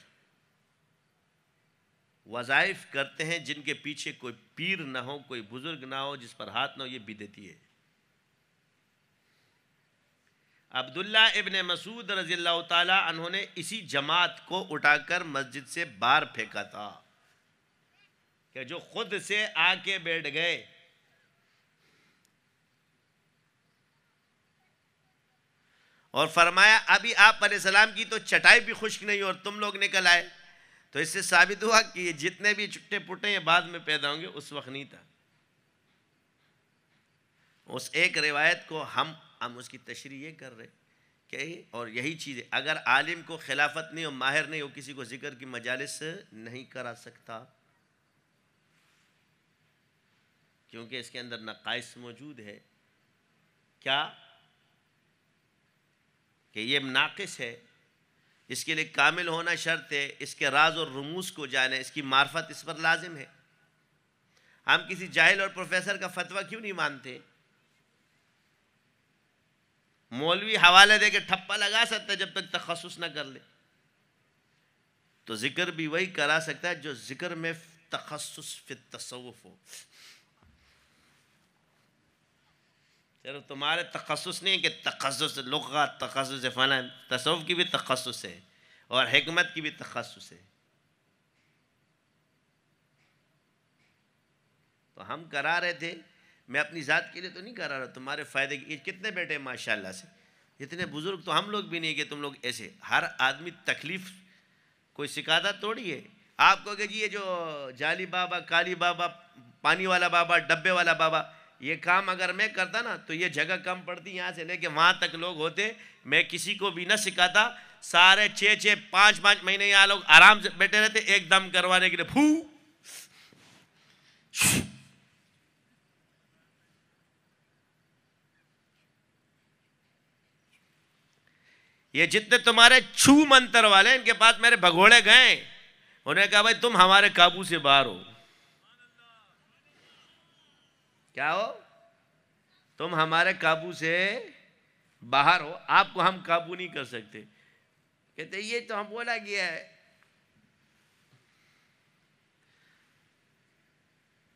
وظائف کرتے ہیں جن کے پیچھے کوئی پیر نہ ہو، کوئی بزرگ نہ ہو، جس پر ہاتھ نہ ہو، یہ بدعتی ہے. عبداللہ ابن مسعود رضی اللہ تعالیٰ عنہ نے اسی جماعت کو اٹھا کر مسجد سے باہر پھینکا تھا کہ جو خود سے آ کے بیٹھ گئے. اور فرمایا ابھی آپ علیہ السلام کی تو چٹائی بھی خشک نہیں اور تم لوگ نکل آئے. تو اس سے ثابت ہوا کہ یہ جتنے بھی چٹے پٹے یہ بعد میں پیدا ہوں گے، اس وقت نہیں تھا. اس ایک روایت کو ہم اس کی تشریح یہ کر رہے کہ اور یہی چیز ہے اگر عالم کو خلافت نہیں ہو، ماہر نہیں ہو، کسی کو ذکر کی مجالس نہیں کرا سکتا کیونکہ اس کے اندر نقائص موجود ہے. کیا کہ یہ ناقص ہے اس کے لیے کامل ہونا شرط ہے، اس کے راز اور رموز کو جانے، اس کی معرفت اس پر لازم ہے۔ ہم کسی جاہل اور پروفیسر کا فتویٰ کیوں نہیں مانتے؟ مولوی حوالہ دے کے ٹھپا لگا سکتا ہے جب تک تخصص نہ کر لے، تو ذکر بھی وہی کرا سکتا ہے جو ذکر میں تخصص فی التصوف ہو۔ صرف تمہارے تخصص نہیں کہ تخصص لغت، تخصص فلاں، تصوف کی بھی تخصص ہے اور حکمت کی بھی تخصص ہے۔ تو ہم کرا رہے تھے، میں اپنی ذات کے لیے تو نہیں کرا رہا، تمہارے فائدے کی۔ کتنے بیٹے ماشاءاللہ سے، اتنے بزرگ تو ہم لوگ بھی نہیں کہ تم لوگ ایسے۔ ہر آدمی تکلیف کوئی سکھاتا توڑی ہے آپ کو کہ جی یہ جو جالی بابا، کالی بابا، پانی والا بابا، ڈبے والا بابا، یہ کام اگر میں کرتا نا تو یہ جگہ کم پڑتی، یہاں سے لے کے وہاں تک لوگ ہوتے، میں کسی کو بھی نہ سکھاتا، سارے 6 5 مہینے یہاں لوگ آرام سے بیٹھے رہتے، ایک دم کروانے کے لیے پھو۔ یہ جتنے تمہارے چھو منتر والے ان کے پاس میرے بھگوڑے گئے، انہوں نے کہا بھائی تم ہمارے قابو سے باہر ہو۔ کیا ہو؟ تم ہمارے قابو سے باہر ہو، آپ کو ہم قابو نہیں کر سکتے۔ کہتے یہ تو ہم بولا گیا ہے۔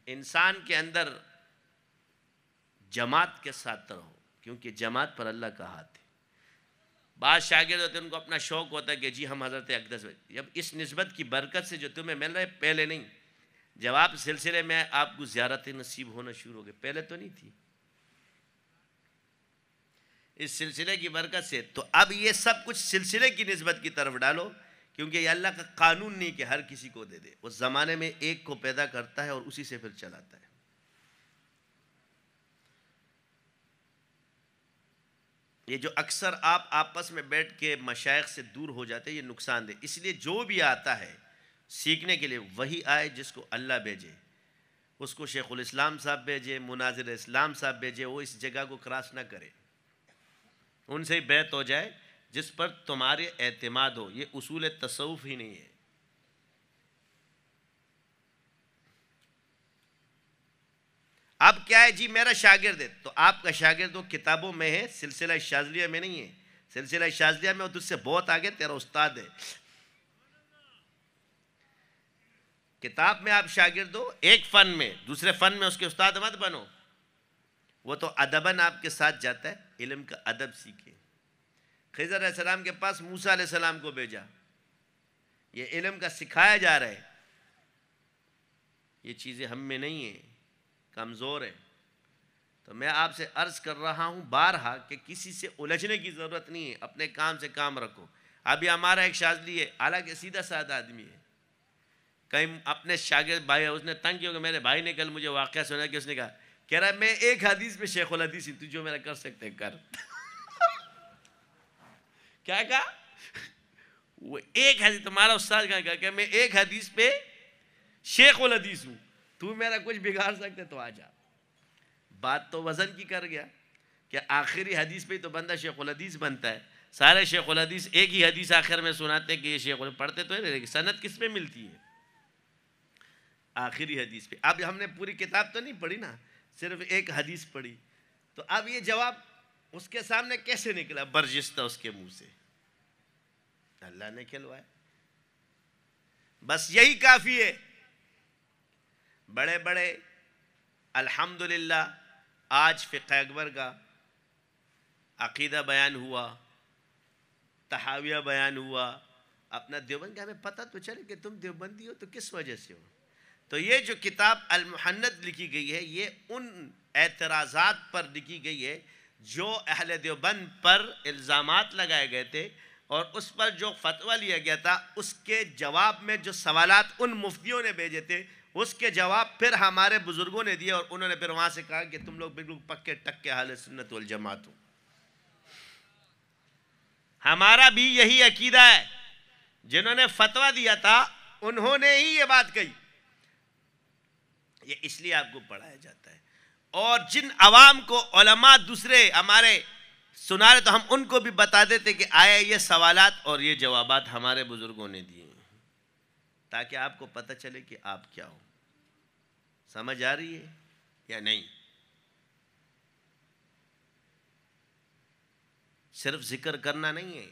انسان کے اندر جماعت کے ساتھ رہو، کیونکہ جماعت پر اللہ کا ہاتھ ہے۔ بعض شاگرد ہوتے ہیں ان کو اپنا شوق ہوتا ہے کہ جی ہم حضرت اقدس، جب اس نسبت کی برکت سے جو تمہیں مل رہا ہے، پہلے نہیں، جب آپ سلسلے میں آپ کو زیارت نصیب ہونا شروع ہو گئے، پہلے تو نہیں تھی، اس سلسلے کی برکت سے۔ تو اب یہ سب کچھ سلسلے کی نسبت کی طرف ڈالو، کیونکہ یہ اللہ کا قانون نہیں کہ ہر کسی کو دے دے، اس زمانے میں ایک کو پیدا کرتا ہے اور اسی سے پھر چلاتا ہے۔ یہ جو اکثر آپ آپس میں بیٹھ کے مشائخ سے دور ہو جاتے ہیں، یہ نقصان دہ۔ اس لیے جو بھی آتا ہے سیکھنے کے لیے وہی آئے جس کو اللہ بھیجے، اس کو شیخ الاسلام صاحب بھیجے، مناظر اسلام صاحب بھیجے، وہ اس جگہ کو کراس نہ کرے، ان سے بیعت ہو جائے جس پر تمہارے اعتماد ہو۔ یہ اصول تصوف ہی نہیں ہے۔ اب کیا ہے جی میرا شاگرد ہے تو آپ کا شاگرد وہ کتابوں میں ہے، سلسلہ شاذلیہ میں نہیں ہے۔ سلسلہ شاذلیہ میں وہ تجھ سے بہت آگے، تیرا استاد ہے۔ کتاب میں آپ شاگرد ہو ایک فن میں، دوسرے فن میں اس کے استاد مت بنو۔ وہ تو ادباً آپ کے ساتھ جاتا ہے، علم کا ادب سیکھے۔ خضر علیہ السلام کے پاس موسیٰ علیہ السلام کو بھیجا، یہ علم کا سکھایا جا رہا ہے۔ یہ چیزیں ہم میں نہیں ہیں، کمزور ہے۔ تو میں آپ سے عرض کر رہا ہوں بارہا کہ کسی سے الجھنے کی ضرورت نہیں ہے، اپنے کام سے کام رکھو۔ ابھی ہمارا ایک شاذلی ہے، حالانکہ سیدھا سادہ آدمی ہے، کہیں اپنے شاگرد بھائی اس نے تنگ کیا کہ میرے بھائی نے کل مجھے واقعہ سنا کہ اس نے کہہ رہا میں ایک حدیث میں شیخ الحدیث ہوں، تو جو میرا کر سکتے کر۔ کیا کہا؟ وہ ایک حدیث، تمہارا استاد کہا کہ میں ایک حدیث پہ شیخ الحدیث ہوں، تو میرا کچھ بگاڑ سکتے تو آ جا۔ بات تو وزن کی کر گیا کہ آخری حدیث پہ تو بندہ شیخ الحدیث بنتا ہے۔ سارے شیخ الحدیث ایک ہی حدیث آخر میں سناتے کہ یہ شیخ الحدیث پڑھتے تو ہے، لیکن سند کس پہ ملتی ہے؟ آخری حدیث پہ۔ اب ہم نے پوری کتاب تو نہیں پڑھی نا، صرف ایک حدیث پڑھی، تو اب یہ جواب اس کے سامنے کیسے نکلا برجستہ اس کے منہ سے؟ اللہ نے کھلوایا۔ بس یہی کافی ہے۔ بڑے بڑے الحمدللہ آج فقہ اکبر کا عقیدہ بیان ہوا، تحاویہ بیان ہوا، اپنا دیوبند کا ہمیں پتہ تو چلے کہ تم دیوبندی ہو تو کس وجہ سے ہو۔ تو یہ جو کتاب المحند لکھی گئی ہے یہ ان اعتراضات پر لکھی گئی ہے جو اہل دیوبند پر الزامات لگائے گئے تھے، اور اس پر جو فتویٰ لیا گیا تھا اس کے جواب میں جو سوالات ان مفتیوں نے بھیجے تھے اس کے جواب پھر ہمارے بزرگوں نے دیے، اور انہوں نے پھر وہاں سے کہا کہ تم لوگ بالکل پکے ٹکے اہل سنت والجماعت ہو۔ ہمارا بھی یہی عقیدہ ہے، جنہوں نے فتویٰ دیا تھا انہوں نے ہی یہ بات کہی۔ یہ اس لیے آپ کو پڑھایا جاتا ہے، اور جن عوام کو علماء دوسرے ہمارے سنا رہے تو ہم ان کو بھی بتا دیتے کہ آیا یہ سوالات اور یہ جوابات ہمارے بزرگوں نے دیے ہیں، تاکہ آپ کو پتہ چلے کہ آپ کیا ہو. سمجھ آ رہی ہے یا نہیں؟ صرف ذکر کرنا نہیں ہے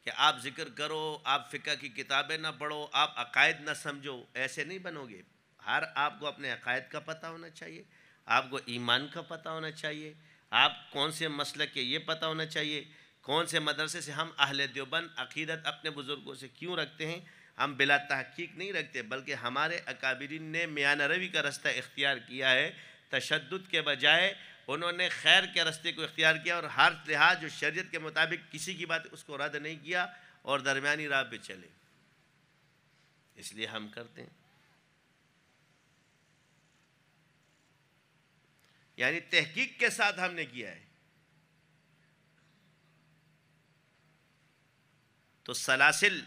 کہ آپ ذکر کرو، آپ فقہ کی کتابیں نہ پڑھو، آپ عقائد نہ سمجھو، ایسے نہیں بنو گے. ہر آپ کو اپنے عقائد کا پتہ ہونا چاہیے، آپ کو ایمان کا پتہ ہونا چاہیے، آپ کون سے مسلک کے یہ پتہ ہونا چاہیے، کون سے مدرسے سے. ہم اہل دیوبند عقیدت اپنے بزرگوں سے کیوں رکھتے ہیں؟ ہم بلا تحقیق نہیں رکھتے، بلکہ ہمارے اکابرین نے میانہ روی کا رستہ اختیار کیا ہے. تشدد کے بجائے انہوں نے خیر کے راستے کو اختیار کیا، اور ہر لحاظ جو شریعت کے مطابق کسی کی بات اس کو رد نہیں کیا اور درمیانی راہ پہ چلے. اس لیے ہم کرتے ہیں، یعنی تحقیق کے ساتھ ہم نے کیا ہے. تو سلاسل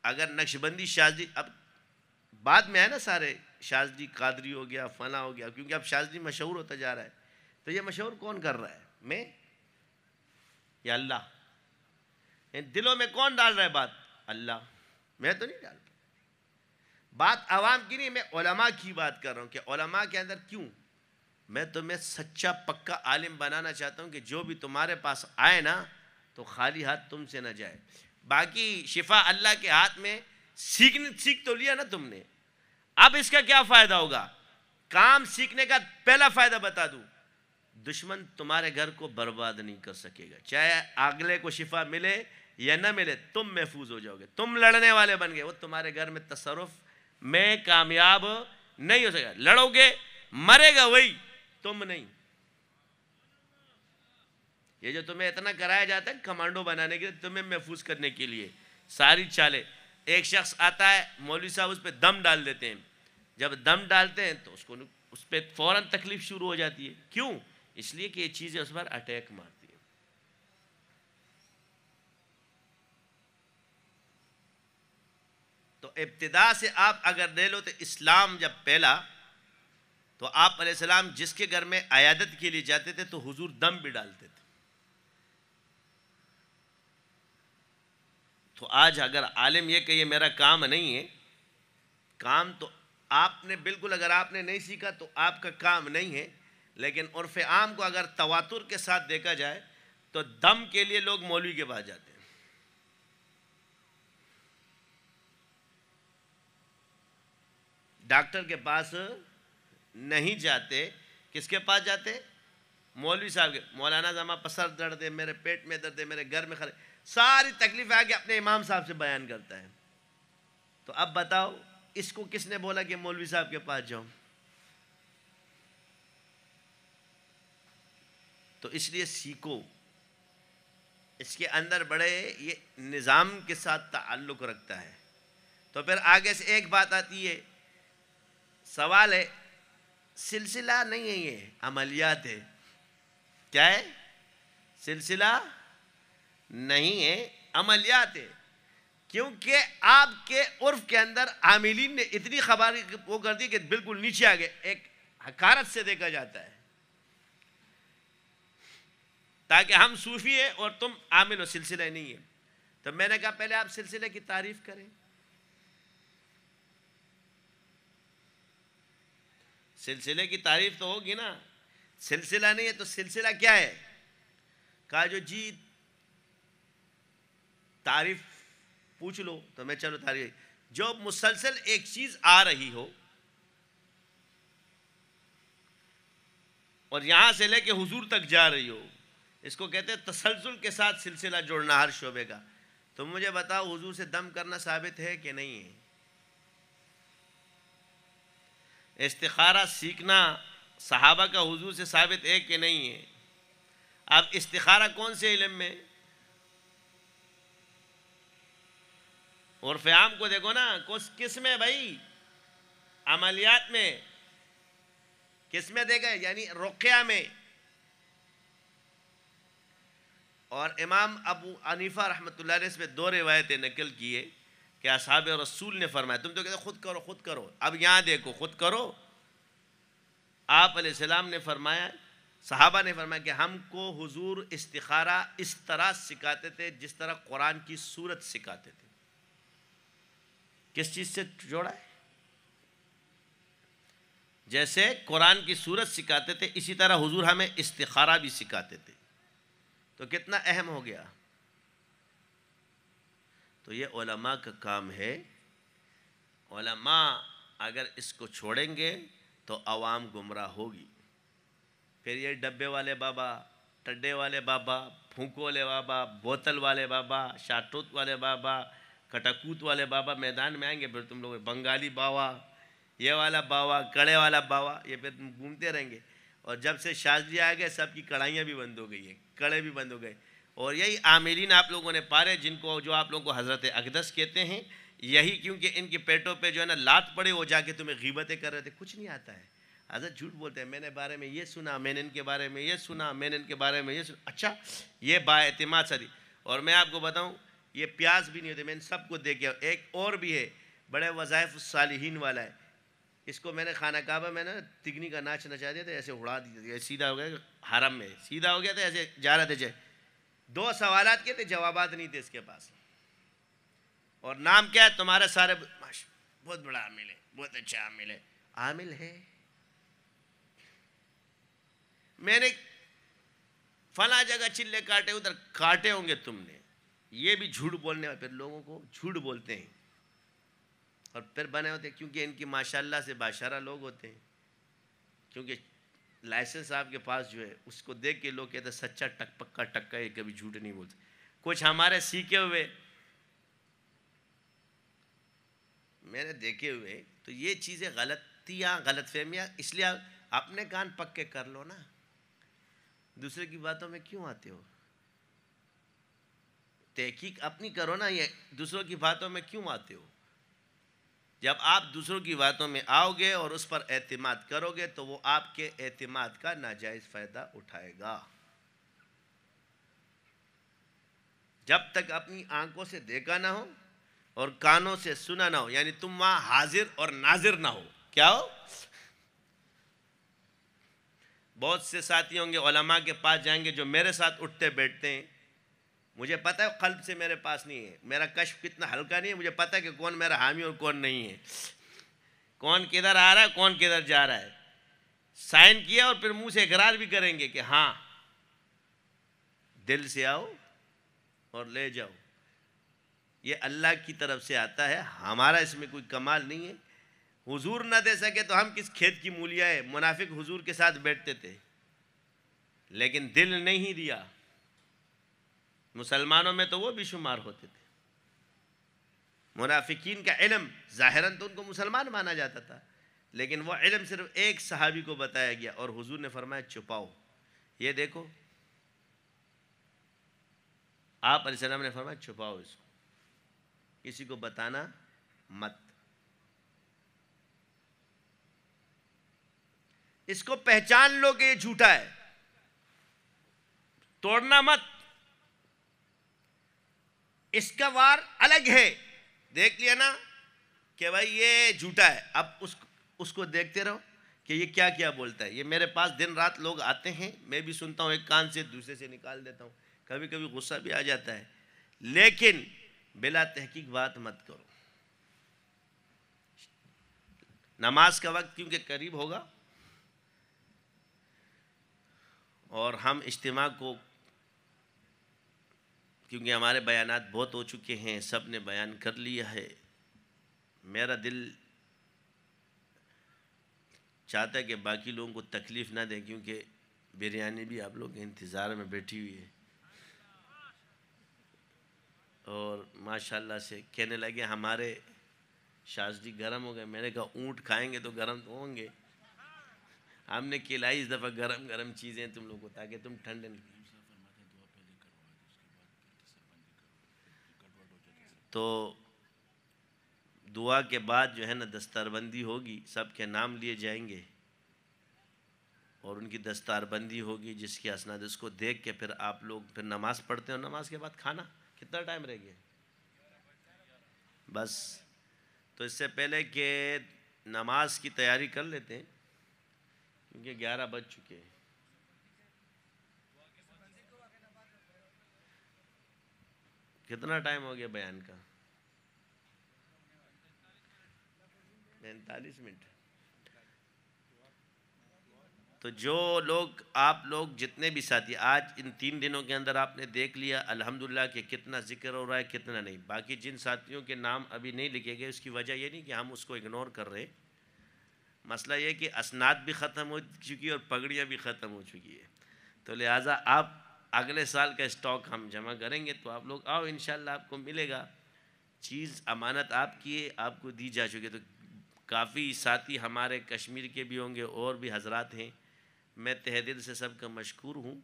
اگر نقشبندی شاذلی اب بعد میں ہے نا، سارے شاذلی قادری ہو گیا، فنا ہو گیا، کیونکہ اب شاذلی مشہور ہوتا جا رہا ہے. تو یہ مشہور کون کر رہا ہے؟ میں یا اللہ؟ دلوں میں کون ڈال رہا ہے بات؟ اللہ. میں تو نہیں ڈالتا بات، عوام کی نہیں، میں علماء کی بات کر رہا ہوں کہ علماء کے اندر کیوں. میں تمہیں سچا پکا عالم بنانا چاہتا ہوں کہ جو بھی تمہارے پاس آئے نا تو خالی ہاتھ تم سے نہ جائے. باقی شفا اللہ کے ہاتھ میں. سیکھ تو لیا نا تم نے، اب اس کا کیا فائدہ ہوگا؟ کام سیکھنے کا پہلا فائدہ بتا دوں، دشمن تمہارے گھر کو برباد نہیں کر سکے گا. چاہے اگلے کو شفا ملے یا نہ ملے، تم محفوظ ہو جاؤ گے. تم لڑنے والے بن گئے، وہ تمہارے گھر میں تصرف میں کامیاب نہیں ہو سکے گا. لڑو گے، مرے گا وہی، تم نہیں. یہ جو تمہیں اتنا کرایا جاتا ہے کمانڈو بنانے کے لیے، تمہیں محفوظ کرنے کے لیے ساری چالیں. ایک شخص آتا ہے، مولوی صاحب اس پہ دم ڈال دیتے ہیں. جب دم ڈالتے ہیں تو اس پہ فوراً تکلیف شروع ہو جاتی ہے. کیوں؟ اس لیے کہ یہ چیزیں اس پر اٹیک مارتی ہیں. تو ابتدا سے آپ اگر لے لو تو اسلام جب پھیلا تو آپ علیہ السلام جس کے گھر میں عیادت کے لیے جاتے تھے تو حضور دم بھی ڈالتے تھے. تو آج اگر عالم یہ کہ یہ میرا کام نہیں ہے، کام تو آپ نے بالکل، اگر آپ نے نہیں سیکھا تو آپ کا کام نہیں ہے. لیکن عرف عام کو اگر تواتر کے ساتھ دیکھا جائے تو دم کے لیے لوگ مولوی کے پاس جاتے ہیں. ڈاکٹر کے پاس نہیں جاتے. کس کے پاس جاتے؟ مولوی صاحب کے. مولانا زما پسر درد ہے، میرے پیٹ میں درد ہے، میرے گھر میں ساری تکلیف آگے اپنے امام صاحب سے بیان کرتا ہے. تو اب بتاؤ اس کو کس نے بولا کہ مولوی صاحب کے پاس جاؤ؟ تو اس لیے سیکھو. اس کے اندر بڑے یہ نظام کے ساتھ تعلق رکھتا ہے. تو پھر آگے سے ایک بات آتی ہے، سوال ہے، سلسلہ نہیں ہے، یہ عملیات ہے. کیا ہے؟ سلسلہ نہیں ہے، عملیات ہے. کیونکہ آپ کے عرف کے اندر عاملین نے اتنی خبر وہ کر دی کہ بالکل نیچے آگے ایک حقارت سے دیکھا جاتا ہے، تاکہ ہم صوفی ہیں اور تم عامل و سلسلہ نہیں ہے. تو میں نے کہا پہلے آپ سلسلے کی تعریف کریں. سلسلے کی تعریف تو ہوگی نا. سلسلہ نہیں ہے تو سلسلہ کیا ہے؟ کہا جو جی تعریف پوچھ لو. تو میں چلو تعریف. جو مسلسل ایک چیز آ رہی ہو اور یہاں سے لے کے حضور تک جا رہی ہو، اس کو کہتے ہیں تسلسل کے ساتھ سلسلہ جوڑنا ہر شعبے کا. تو مجھے بتاؤ حضور سے دم کرنا ثابت ہے کہ نہیں ہے؟ استخارہ سیکھنا صحابہ کا حضور سے ثابت ہے کہ نہیں ہے؟ اب استخارہ کون سے علم میں؟ عرف عام کو دیکھو نا، کس میں بھائی؟ عملیات میں. کس میں دیکھا؟ یعنی رقیہ میں. اور امام ابو حنیفہ رحمۃ اللہ علیہ سے دو روایتیں نقل کیے کہ اصحاب رسول نے فرمایا. تم تو کہتے خود کرو خود کرو، اب یہاں دیکھو خود کرو. آپ علیہ السلام نے فرمایا صحابہ نے فرمایا کہ ہم کو حضور استخارہ اس طرح سکھاتے تھے جس طرح قرآن کی سورت سکھاتے تھے۔ کس چیز سے جوڑا ہے؟ جیسے قرآن کی سورت سکھاتے تھے اسی طرح حضور ہمیں استخارہ بھی سکھاتے تھے۔ تو کتنا اہم ہو گیا۔ تو یہ علماء کا کام ہے۔ علماء اگر اس کو چھوڑیں گے تو عوام گمراہ ہوگی۔ پھر یہ ڈبے والے بابا، ٹڈے والے بابا، پھونکو والے بابا، بوتل والے بابا، شاٹوت والے بابا، کٹاکوت والے بابا میدان میں آئیں گے۔ پھر تم لوگ بنگالی باوا، یہ والا باوا، کڑے والا باوا، یہ پھر تم گھومتے رہیں گے۔ اور جب سے شاذلی آ گئے سب کی کڑھائیاں بھی بند ہو گئی ہیں، کڑے بھی بند ہو گئے۔ اور یہی عاملین آپ لوگوں نے پارے جن کو جو آپ لوگوں کو حضرت اقدس کہتے ہیں، یہی کیونکہ ان کے پیٹوں پہ جو ہے نا لات پڑے وہ جا کے تمہیں غیبتیں کر رہے تھے۔ کچھ نہیں آتا ہے، حضرت جھوٹ بولتے ہیں، میں نے بارے میں یہ سنا، میں نے ان کے بارے میں یہ سنا، میں نے ان کے بارے میں یہ سنا۔ اچھا یہ با اعتماد صدی۔ اور میں آپ کو بتاؤں یہ پیاس بھی نہیں ہوتے، میں ان سب کو دیکھ گیا۔ ایک اور بھی ہے بڑے وظائف الصالحین والا ہے، اس کو میں نے خانہ کعبہ میں نا تگنی کا ناچ نچا دیا تھا، ایسے اڑا دیا، سیدھا ہو گیا حرم میں، سیدھا ہو گیا تھا، ایسے جا رہے تھے۔ 2 سوالات کیے تھے، جوابات نہیں تھے اس کے پاس۔ اور نام کیا ہے تمہارا؟ سارے بہت بڑا عامل ہے، بہت اچھا عامل ہے۔ عامل ہے؟ میں نے فلاں جگہ چلے کاٹے، ادھر کاٹے ہوں گے تم نے۔ یہ بھی جھوٹ بولنے والے، پھر لوگوں کو جھوٹ بولتے ہیں اور پھر بنے ہوتے ہیں، کیونکہ ان کی ماشاءاللہ سے باشارہ لوگ ہوتے ہیں۔ کیونکہ لائسنس آپ کے پاس جو ہے اس کو دیکھ کے لوگ کہتے ہیں سچا ٹک پکا ٹکا، یہ کبھی جھوٹ نہیں بولتے۔ کچھ ہمارے سیکھے ہوئے میں نے دیکھے ہوئے، تو یہ چیزیں غلطیاں، غلط فہمیاں، اس لیے اپنے کان پکے کر لو نا، دوسرے کی باتوں میں کیوں آتے ہو؟ تحقیق اپنی کرو نا، یہ دوسروں کی باتوں میں کیوں آتے ہو؟ جب آپ دوسروں کی باتوں میں آؤ گے اور اس پر اعتماد کرو گے تو وہ آپ کے اعتماد کا ناجائز فائدہ اٹھائے گا۔ جب تک اپنی آنکھوں سے دیکھا نہ ہو اور کانوں سے سنا نہ ہو، یعنی تم وہاں حاضر اور ناظر نہ ہو، کیا ہو؟ بہت سے ساتھی ہوں گے علماء کے پاس جائیں گے جو میرے ساتھ اٹھتے بیٹھتے ہیں، مجھے پتہ ہے قلب سے میرے پاس نہیں ہے، میرا کشف کتنا ہلکا نہیں ہے، مجھے پتہ ہے کہ کون میرا حامی اور کون نہیں ہے، کون کدھر آ رہا ہے کون کدھر جا رہا ہے۔ سائن کیا اور پھر منہ سے اقرار بھی کریں گے کہ ہاں، دل سے آؤ اور لے جاؤ۔ یہ اللہ کی طرف سے آتا ہے، ہمارا اس میں کوئی کمال نہیں ہے۔ حضور نہ دے سکے تو ہم کس کھیت کی مولیاں ہیں؟ منافق حضور کے ساتھ بیٹھتے تھے لیکن دل نہیں دیا۔ مسلمانوں میں تو وہ بھی شمار ہوتے تھے۔ منافقین کا علم ظاہراً تو ان کو مسلمان مانا جاتا تھا، لیکن وہ علم صرف ایک صحابی کو بتایا گیا اور حضور نے فرمایا چھپاؤ، یہ دیکھو، آپ علیہ السلام نے فرمایا چھپاؤ اس کو، کسی کو بتانا مت، اس کو پہچان لو کہ یہ جھوٹا ہے، توڑنا مت، اس کا وار الگ ہے، دیکھ لیا نا کہ بھائی یہ جھوٹا ہے، اب اس کو دیکھتے رہو کہ یہ کیا کیا بولتا ہے۔ یہ میرے پاس دن رات لوگ آتے ہیں، میں بھی سنتا ہوں، ایک کان سے دوسرے سے نکال دیتا ہوں، کبھی کبھی غصہ بھی آ جاتا ہے، لیکن بلا تحقیق بات مت کرو۔ نماز کا وقت کیونکہ قریب ہوگا اور ہم اجتماع کو، کیونکہ ہمارے بیانات بہت ہو چکے ہیں، سب نے بیان کر لیا ہے، میرا دل چاہتا ہے کہ باقی لوگوں کو تکلیف نہ دیں، کیونکہ بریانی بھی آپ لوگ کے انتظار میں بیٹھی ہوئی ہے، اور ماشاءاللہ سے کہنے لگے ہمارے شازدی گرم ہو گئے۔ میں نے کہا اونٹ کھائیں گے تو گرم تو ہوں گے، ہم نے کھلائی اس دفعہ گرم گرم چیزیں تم لوگوں کو تاکہ تم ٹھنڈے نہیں۔ تو دعا کے بعد جو ہے نا دستار بندی ہوگی، سب کے نام لیے جائیں گے اور ان کی دستار بندی ہوگی، جس کی اسناد اس کو دیکھ کے پھر آپ لوگ پھر نماز پڑھتے ہیں، اور نماز کے بعد کھانا۔ کتنا ٹائم رہ گیا؟ بس تو اس سے پہلے کہ نماز کی تیاری کر لیتے ہیں کیونکہ 11 بج چکے ہیں۔ کتنا ٹائم ہو گیا بیان کا؟ 45 منٹ. تو جو لوگ آپ لوگ جتنے بھی ساتھی آج ان 3 دنوں کے اندر آپ نے دیکھ لیا الحمدللہ کہ کتنا ذکر ہو رہا ہے کتنا نہیں. باقی جن ساتھیوں کے نام ابھی نہیں لکھے گئے اس کی وجہ یہ نہیں کہ ہم اس کو اگنور کر رہے. مسئلہ یہ کہ اسناد بھی ختم ہو چکی ہے اور پگڑیاں بھی ختم ہو چکی ہے. تو لہٰذا آپ اگلے سال کا اسٹاک ہم جمع کریں گے تو آپ لوگ آؤ انشاءاللہ آپ کو ملے گا. چیز امانت آپ کی ہے, آپ کو دی جا چکی ہے. تو کافی ساتھی ہمارے کشمیر کے بھی ہوں گے اور بھی حضرات ہیں. میں تہ دل سے سب کا مشکور ہوں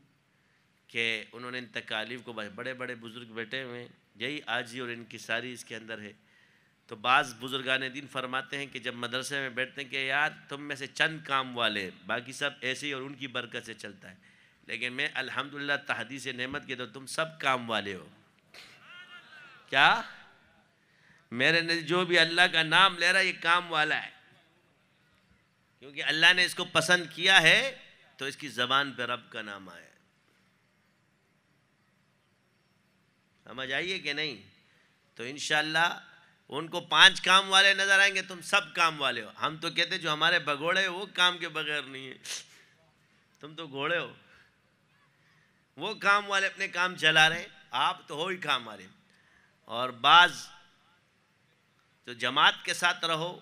کہ انہوں نے ان تکالیف کو, بڑے بڑے بزرگ بیٹھے ہوئے ہیں, یہی عاجزی اور انکساری اس کے اندر ہے. تو بعض بزرگان دین فرماتے ہیں کہ جب مدرسے میں بیٹھتے ہیں کہ یار تم میں سے چند کام والے ہیں, باقی سب ایسے ہی اور ان کی برکت سے چلتا ہے. لیکن میں الحمدللہ تحدیث نعمت کے تو تم سب کام والے ہو. کیا میرے نزدیک جو بھی اللہ کا نام لے رہا ہے یہ کام والا ہے, کیونکہ اللہ نے اس کو پسند کیا ہے تو اس کی زبان پہ رب کا نام آیا ہے. سمجھ آئیے کہ نہیں؟ تو انشاءاللہ ان کو 5 کام والے نظر آئیں گے, تم سب کام والے ہو. ہم تو کہتے جو ہمارے بگوڑے وہ کام کے بغیر نہیں ہیں, تم تو گھوڑے ہو. وہ کام والے اپنے کام چلا رہے ہیں, آپ تو ہو ہی کام والے. اور بعض تو جماعت کے ساتھ رہو,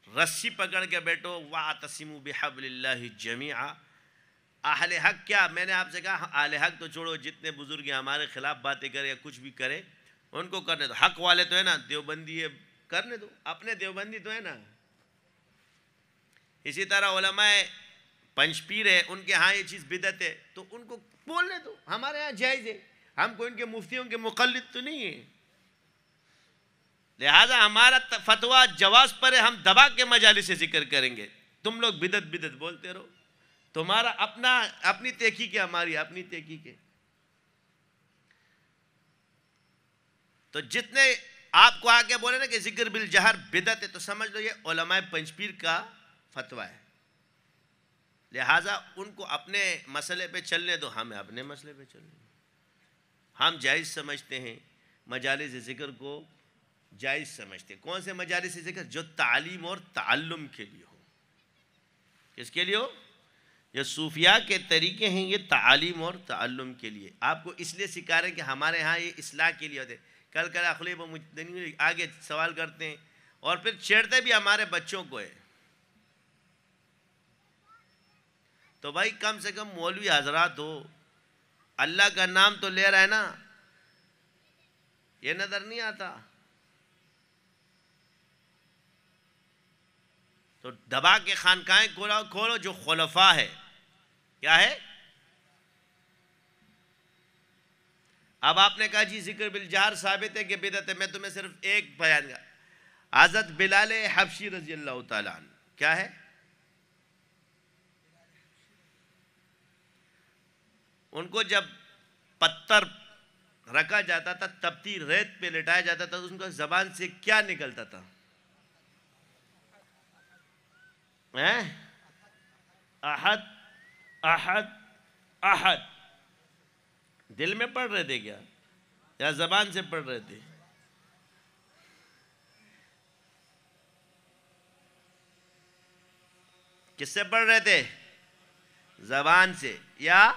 رسی پکڑ کے بیٹھو. وَاعْتَصِمُوا بِحَبْلِ اللَّهِ جَمِيعًا. اہل حق کیا, میں نے آپ سے کہا اہل حق تو چھوڑو, جتنے بزرگ ہیں ہمارے خلاف باتیں کرے یا کچھ بھی کرے ان کو کرنے دو. حق والے تو ہے نا, دیوبندی ہے کرنے دو, اپنے دیوبندی تو ہے نا. اسی طرح علماء پنج پیر ہے, ان کے ہاں یہ چیز بدعت ہے تو ان کو بولنے دو, ہمارے ہاں جائز ہے. ہم کو ان کے مفتیوں کے مقلد تو نہیں ہیں. لہذا ہمارا فتویٰ جواز پر ہے, ہم دبا کے مجالس سے ذکر کریں گے. تم لوگ بدعت بولتے رہو, تمہارا اپنی تحقیق ہے, ہماری اپنی تحقیق ہے. تو جتنے آپ کو آگے بولے نا کہ ذکر بالجہر بدعت ہے تو سمجھ لو یہ علماء پنج پیر کا فتویٰ ہے. لہٰذا ان کو اپنے مسئلے پہ چلنے دو, ہمیں اپنے مسئلے پہ چلنے دو. ہم جائز سمجھتے ہیں مجالس ذکر کو, جائز سمجھتے. کون سے مجالس ذکر؟ جو تعلیم اور تعلم کے لیے ہو. کس کے لیے ہو؟ یہ صوفیاء کے طریقے ہیں, یہ تعلیم اور تعلم کے لیے. آپ کو اس لیے سکھا رہے ہیں کہ ہمارے ہاں یہ اصلاح کے لیے ہوتے. کل اخلیب آگے سوال کرتے ہیں اور پھر چھیڑتے بھی ہمارے بچوں کو ہے. تو بھائی کم سے کم مولوی حضرات ہو, اللہ کا نام تو لے رہا ہے نا, یہ نظر نہیں آتا. تو دبا کے خانقاہیں کھولو جو خلفاء ہے. کیا ہے؟ اب آپ نے کہا جی ذکر بالجہر ثابت ہے کہ بدعت ہے. میں تمہیں صرف ایک بیان کا, حضرت بلال حبشی رضی اللہ تعالیٰ عنہ کیا ہے, ان کو جب پتھر رکھا جاتا تھا, تپتی ریت پہ لٹایا جاتا تھا, تو ان کو زبان سے کیا نکلتا تھا؟ احد احد احد. دل میں پڑھ رہے تھے کیا یا زبان سے پڑھ رہے تھے؟ کس سے پڑھ رہے تھے؟ زبان سے. یا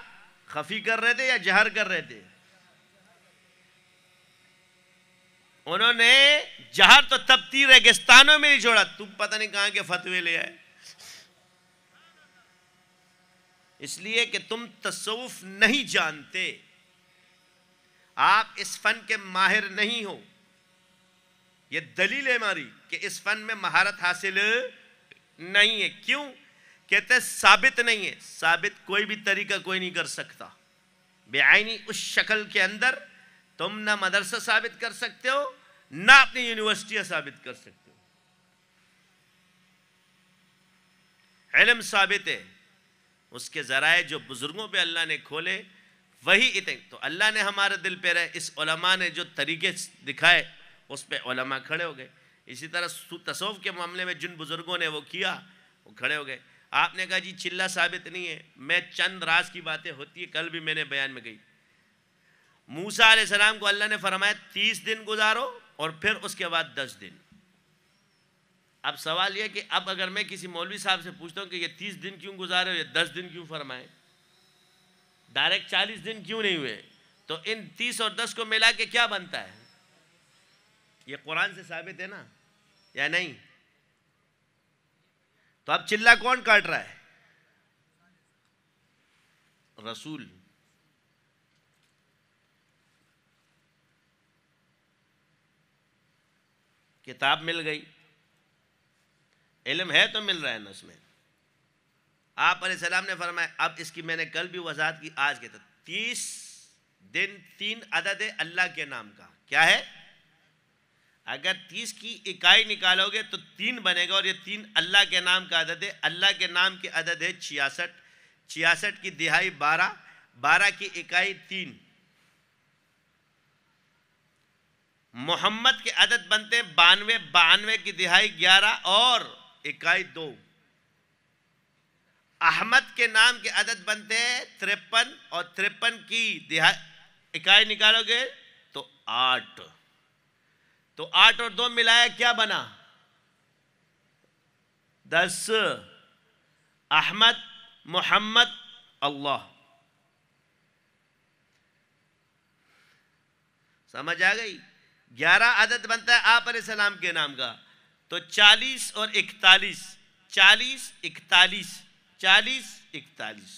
خفی کر رہے تھے یا جہر کر رہے تھے؟ انہوں نے جہر تو تپتی ریگستانوں میں نہیں چھوڑا. تم پتہ نہیں کہاں کے فتوے لے آئے. اس لیے کہ تم تصوف نہیں جانتے, آپ اس فن کے ماہر نہیں ہو. یہ دلیل ہے ہماری کہ اس فن میں مہارت حاصل نہیں ہے. کیوں؟ کہتے ثابت نہیں ہے. ثابت کوئی بھی طریقہ کوئی نہیں کر سکتا. بعینی اس شکل کے اندر تم نہ مدرسہ ثابت کر سکتے ہو نہ اپنی یونیورسٹیاں ثابت کر سکتے ہو. علم ثابت ہے, اس کے ذرائع جو بزرگوں پہ اللہ نے کھولے وہی اتنے. تو اللہ نے ہمارے دل پہ رہے, اس علماء نے جو طریقے دکھائے اس پہ علماء کھڑے ہو گئے. اسی طرح تصوف کے معاملے میں جن بزرگوں نے وہ کیا وہ کھڑے ہو گئے. آپ نے کہا جی چلہ ثابت نہیں ہے, میں چند راز کی باتیں ہوتی ہے, کل بھی میں نے بیان میں گئی. موسیٰ علیہ السلام کو اللہ نے فرمایا 30 دن گزارو اور پھر اس کے بعد 10 دن. اب سوال یہ کہ اب اگر میں کسی مولوی صاحب سے پوچھتا ہوں کہ یہ 30 دن کیوں گزارے ہو، یہ 10 دن کیوں فرمائے، ڈائریکٹ 40 دن کیوں نہیں ہوئے، تو ان 30 اور 10 کو ملا کے کیا بنتا ہے؟ یہ قرآن سے ثابت ہے نا یا نہیں؟ تو اب چلا کون کاٹ رہا ہے؟ رسول. کتاب مل گئی، علم ہے تو مل رہا ہے نا اس میں. آپ علیہ السلام نے فرمایا، اب اس کی میں نے کل بھی وضاحت کی، آج کے تک 30 دن 3 عدد ہے اللہ کے نام کا. کیا ہے؟ اگر 30 کی اکائی نکالو گے تو 3 بنے گا، اور یہ 3 اللہ کے نام کا عدد ہے. اللہ کے نام کی عدد ہے 66. 66 کی دہائی 12، 12 کی اکائی 3. محمد کے عدد بنتے 92، 92 کی دہائی 11 اور اکائی 2. احمد کے نام کے عدد بنتے 53 اور 53 کی اکائی نکالو گے تو 8. تو 8 اور 2 ملایا کیا بنا؟ 10. احمد، محمد، اللہ. سمجھ آ گئی؟ 11 عدد بنتا ہے آپ علیہ السلام کے نام کا. تو 40 اور 41، 40 41، 40 41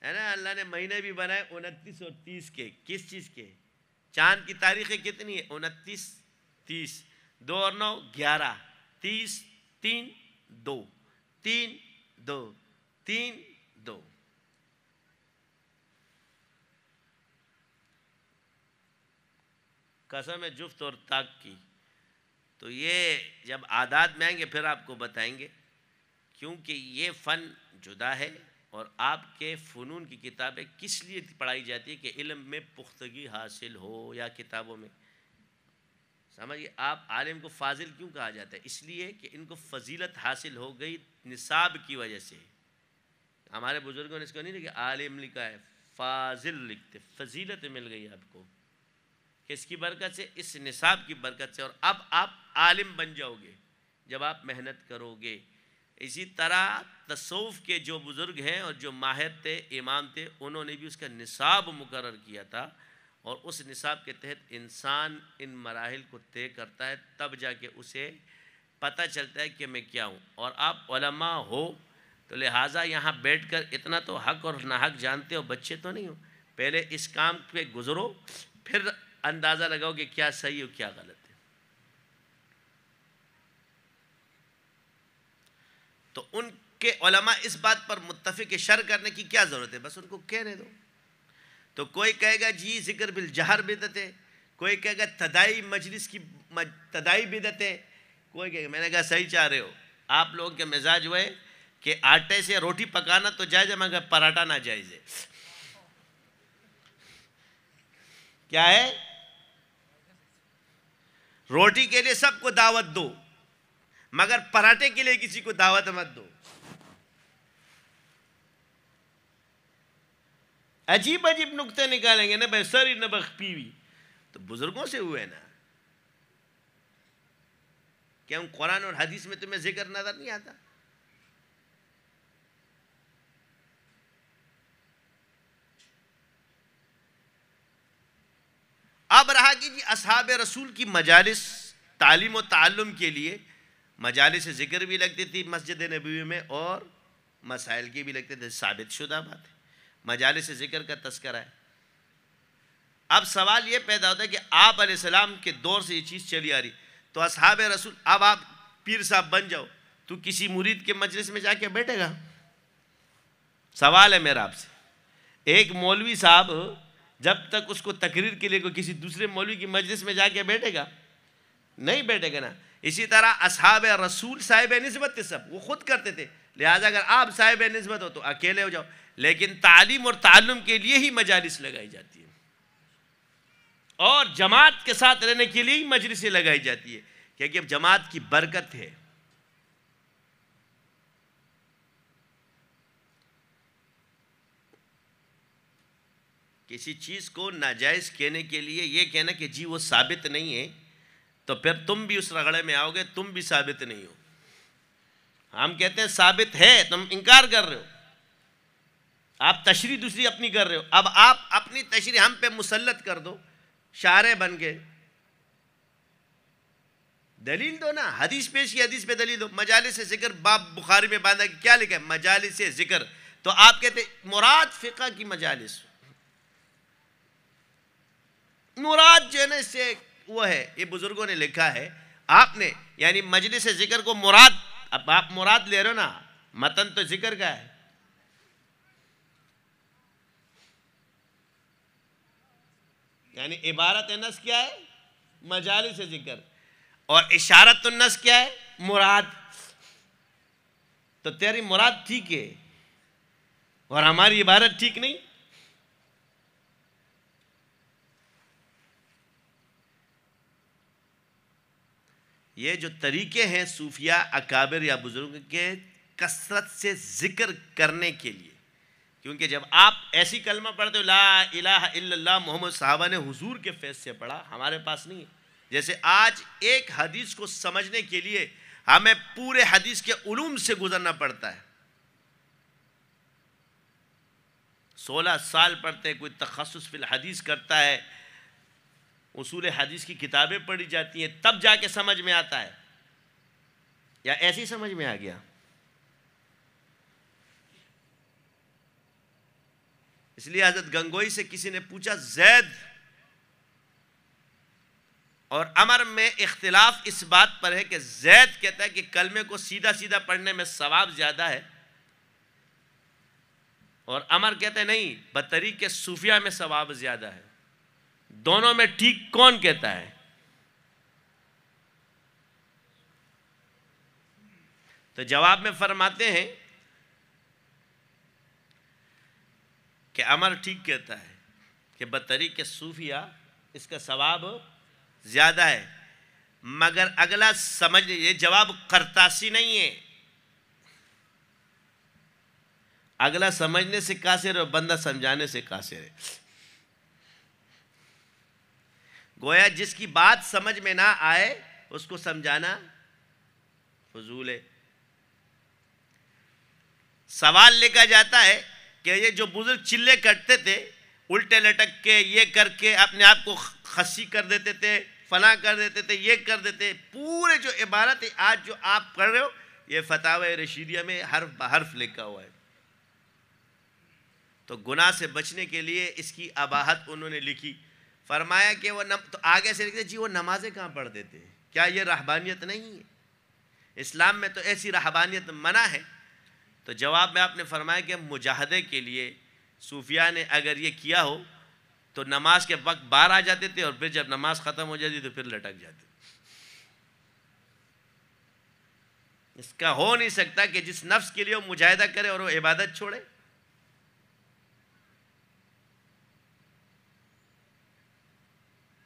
ہے نا. اللہ نے مہینے بھی بنائے 29 اور 30 کے. کس چیز کے؟ چاند کی تاریخیں کتنی ہے؟ 29 30، 2 اور 9 11، 30 3 2، 3 2 3 2. قسم ہے جفت اور طاق کی. تو یہ جب عادات میں آئیں گے پھر آپ کو بتائیں گے، کیونکہ یہ فن جدا ہے. اور آپ کے فنون کی کتابیں کس لیے پڑھائی جاتی ہے؟ کہ علم میں پختگی حاصل ہو یا کتابوں میں. سمجھئے آپ عالم کو فاضل کیوں کہا جاتا ہے؟ اس لیے کہ ان کو فضیلت حاصل ہو گئی نصاب کی وجہ سے. ہمارے بزرگوں نے اس کو نہیں لکھا عالم لکھا ہے، فاضل لکھتے. فضیلت مل گئی آپ کو کس کی برکت سے؟ اس نصاب کی برکت سے. اور اب آپ عالم بن جاؤ گے جب آپ محنت کرو گے. اسی طرح تصوف کے جو بزرگ ہیں اور جو ماہر تھے، امام تھے، انہوں نے بھی اس کا نصاب مقرر کیا تھا. اور اس نصاب کے تحت انسان ان مراحل کو طے کرتا ہے، تب جا کے اسے پتہ چلتا ہے کہ میں کیا ہوں. اور آپ علماء ہو تو لہٰذا یہاں بیٹھ کر اتنا تو حق اور ناحق جانتے ہو، بچے تو نہیں ہو. پہلے اس کام پہ گزرو، پھر اندازہ لگاؤ کہ کیا صحیح ہو کیا غلط ہے. تو ان کے علماء اس بات پر متفق شر کرنے کی کیا ضرورت ہے؟ بس ان کو کہنے دو. تو کوئی کہے گا جی ذکر بالجہر بدعت ہے، کوئی کہے گا تدائی مجلس کی تدائی بدعت ہے، کوئی کہے گا. میں نے کہا صحیح چاہ رہے ہو. آپ لوگوں کے مزاج ہوئے کہ آٹے سے روٹی پکانا تو جائز ہے مگر پراٹھا نہ جائز ہے. کیا ہے؟ روٹی کے لیے سب کو دعوت دو مگر پراٹھے کے لیے کسی کو دعوت مت دو. عجیب عجیب نکتے نکالیں گے نا بھائی، سری نبخ پیوی. تو بزرگوں سے ہوئے نا. کیا ان قرآن اور حدیث میں تمہیں ذکر نظر نہیں آتا؟ اب رہا کہ جی اصحاب رسول کی مجالس تعلیم و تعلم کے لیے مجالس ذکر بھی لگتی تھی مسجد نبوی میں، اور مسائل کی بھی لگتے تھے. ثابت شدہ بات ہے، مجالس ذکر کا تذکرہ ہے. اب سوال یہ پیدا ہوتا ہے کہ آپ علیہ السلام کے دور سے یہ چیز چلی آ رہی، تو اصحاب رسول، اب آپ پیر صاحب بن جاؤ تو کسی مرید کے مجلس میں جا کے بیٹھے گا؟ سوال ہے میرا آپ سے. ایک مولوی صاحب جب تک اس کو تقریر کے لیے کسی دوسرے مولوی کی مجلس میں جا کے بیٹھے گا؟ نہیں بیٹھے گا نا. اسی طرح اصحاب رسول صاحب نسبت تھے، سب وہ خود کرتے تھے. لہٰذا اگر آپ صاحب نسبت ہو تو اکیلے ہو جاؤ. لیکن تعلیم اور تعلم کے لیے ہی مجالس لگائی جاتی ہے، اور جماعت کے ساتھ رہنے کے لیے ہی مجلسیں لگائی جاتی ہے، کیونکہ اب جماعت کی برکت ہے. کسی چیز کو ناجائز کہنے کے لیے یہ کہنا کہ جی وہ ثابت نہیں ہے، تو پھر تم بھی اس رگڑے میں آؤ گے، تم بھی ثابت نہیں ہو۔ ہم کہتے ہیں ثابت ہے، تم انکار کر رہے ہو، آپ تشریح دوسری اپنی کر رہے ہو، اب آپ اپنی تشریح ہم پہ مسلط کر دو، شارع بن کے دلیل دو نا، حدیث پیش کی، حدیث پہ دلیل دو۔ مجالس ذکر باب بخاری میں باندھا کہ کیا لکھا ہے؟ مجالس ذکر، تو آپ کہتے ہیں مراد فقہ کی مجالس، مراد جو ہے نا اس سے وہ ہے، یہ بزرگوں نے لکھا ہے، آپ نے یعنی مجلس ذکر کو مراد، اب آپ مراد لے رہے ہو نا، متن تو ذکر کا ہے، یعنی عبارت نص کیا ہے؟ مجالس ذکر، اور اشارت النص کیا ہے؟ مراد۔ تو تیری مراد ٹھیک ہے اور ہماری عبارت ٹھیک نہیں۔ یہ جو طریقے ہیں صوفیاء اکابر یا بزرگ کے کثرت سے ذکر کرنے کے لیے، کیونکہ جب آپ ایسی کلمہ پڑھتے ہو لا الہ الا اللہ محمد، صحابہ نے حضور کے فیض سے پڑھا، ہمارے پاس نہیں ہے۔ جیسے آج ایک حدیث کو سمجھنے کے لیے ہمیں پورے حدیث کے علوم سے گزرنا پڑتا ہے، 16 سال پڑھتے ہیں، کوئی تخصص فی الحدیث کرتا ہے، اصول حدیث کی کتابیں پڑھی جاتی ہیں، تب جا کے سمجھ میں آتا ہے، یا ایسی سمجھ میں آ گیا؟ اس لیے حضرت گنگوئی سے کسی نے پوچھا زید اور عمر میں اختلاف اس بات پر ہے کہ زید کہتا ہے کہ کلمے کو سیدھا سیدھا پڑھنے میں ثواب زیادہ ہے، اور عمر کہتا ہے نہیں، بطریق صوفیہ میں ثواب زیادہ ہے۔ دونوں میں ٹھیک کون کہتا ہے؟ تو جواب میں فرماتے ہیں کہ عمر ٹھیک کہتا ہے کہ بطریق صوفیہ اس کا ثواب زیادہ ہے، مگر اگلا سمجھ، یہ جواب قرطاسی نہیں ہے، اگلا سمجھنے سے قاصر اور بندہ سمجھانے سے قاصر ہے۔ گویا جس کی بات سمجھ میں نہ آئے اس کو سمجھانا فضول ہے۔ سوال لکھا جاتا ہے کہ یہ جو بزرگ چلے کٹتے تھے، الٹے لٹک کے، یہ کر کے اپنے آپ کو خسی کر دیتے تھے، فلاں کر دیتے تھے، یہ کر دیتے، پورے جو عبارت ہے آج جو آپ پڑھ رہے ہو یہ فتاوی رشیدیہ میں حرف بحرف لکھا ہوا ہے۔ تو گناہ سے بچنے کے لیے اس کی اباحت انہوں نے لکھی، فرمایا کہ وہ تو آگے سے لکھتے جی وہ نمازیں کہاں پڑھتے تھے، کیا یہ رہبانیت نہیں ہے؟ اسلام میں تو ایسی رہبانیت منع ہے۔ تو جواب میں آپ نے فرمایا کہ مجاہدے کے لیے صوفیاء نے اگر یہ کیا ہو تو نماز کے وقت باہر آ جاتے تھے، اور پھر جب نماز ختم ہو جاتی تو پھر لٹک جاتے۔ اس کا ہو نہیں سکتا کہ جس نفس کے لیے وہ مجاہدہ کرے اور وہ عبادت چھوڑے۔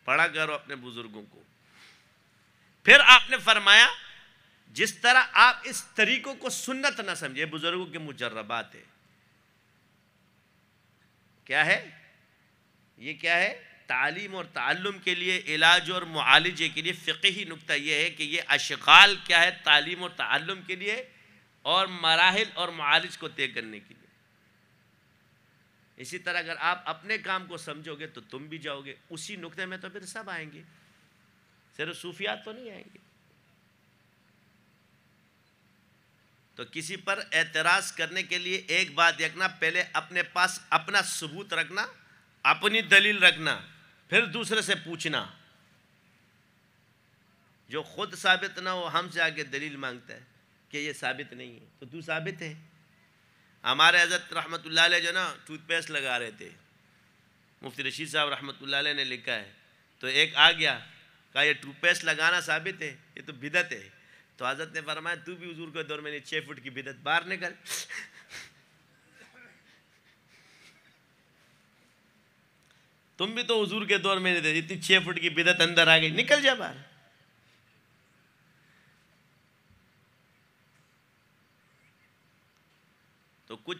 پڑھا کرو اپنے بزرگوں کو۔ پھر آپ نے فرمایا جس طرح آپ اس طریقوں کو سنت نہ سمجھے، بزرگوں کے مجربات ہے۔ کیا ہے یہ؟ کیا ہے؟ تعلیم اور تعلم کے لیے، علاج اور معالجے کے لیے فقہی نکتہ یہ ہے کہ یہ اشغال کیا ہے تعلیم اور تعلم کے لیے اور مراحل اور معالج کو طے کرنے کے لیے۔ اسی طرح اگر آپ اپنے کام کو سمجھو گے تو تم بھی جاؤ گے اسی نقطے میں، تو پھر سب آئیں گے، صرف صوفیات تو نہیں آئیں گے۔ تو کسی پر اعتراض کرنے کے لیے ایک بات رکھنا، پہلے اپنے پاس اپنا ثبوت رکھنا، اپنی دلیل رکھنا، پھر دوسرے سے پوچھنا۔ جو خود ثابت نہ ہو ہم سے آگے دلیل مانگتا ہے کہ یہ ثابت نہیں ہے، تو تو ثابت ہے۔ ہمارے حضرت رحمۃ اللہ علیہ جو نا ٹوتھ پیسٹ لگا رہے تھے، مفتی رشید صاحب رحمۃ اللہ علیہ نے لکھا ہے، تو ایک آ گیا کہا یہ ٹوتھ پیسٹ لگانا ثابت ہے، یہ تو بدعت ہے۔ تو حضرت نے فرمایا تو بھی حضور کے دور میں نہیں، 6 فٹ کی بدعت، باہر نکل۔ تم بھی تو حضور کے دور میں نہیں تھے، اتنی 6 فٹ کی بدعت اندر آ گئی، نکل جا باہر۔ تو کچھ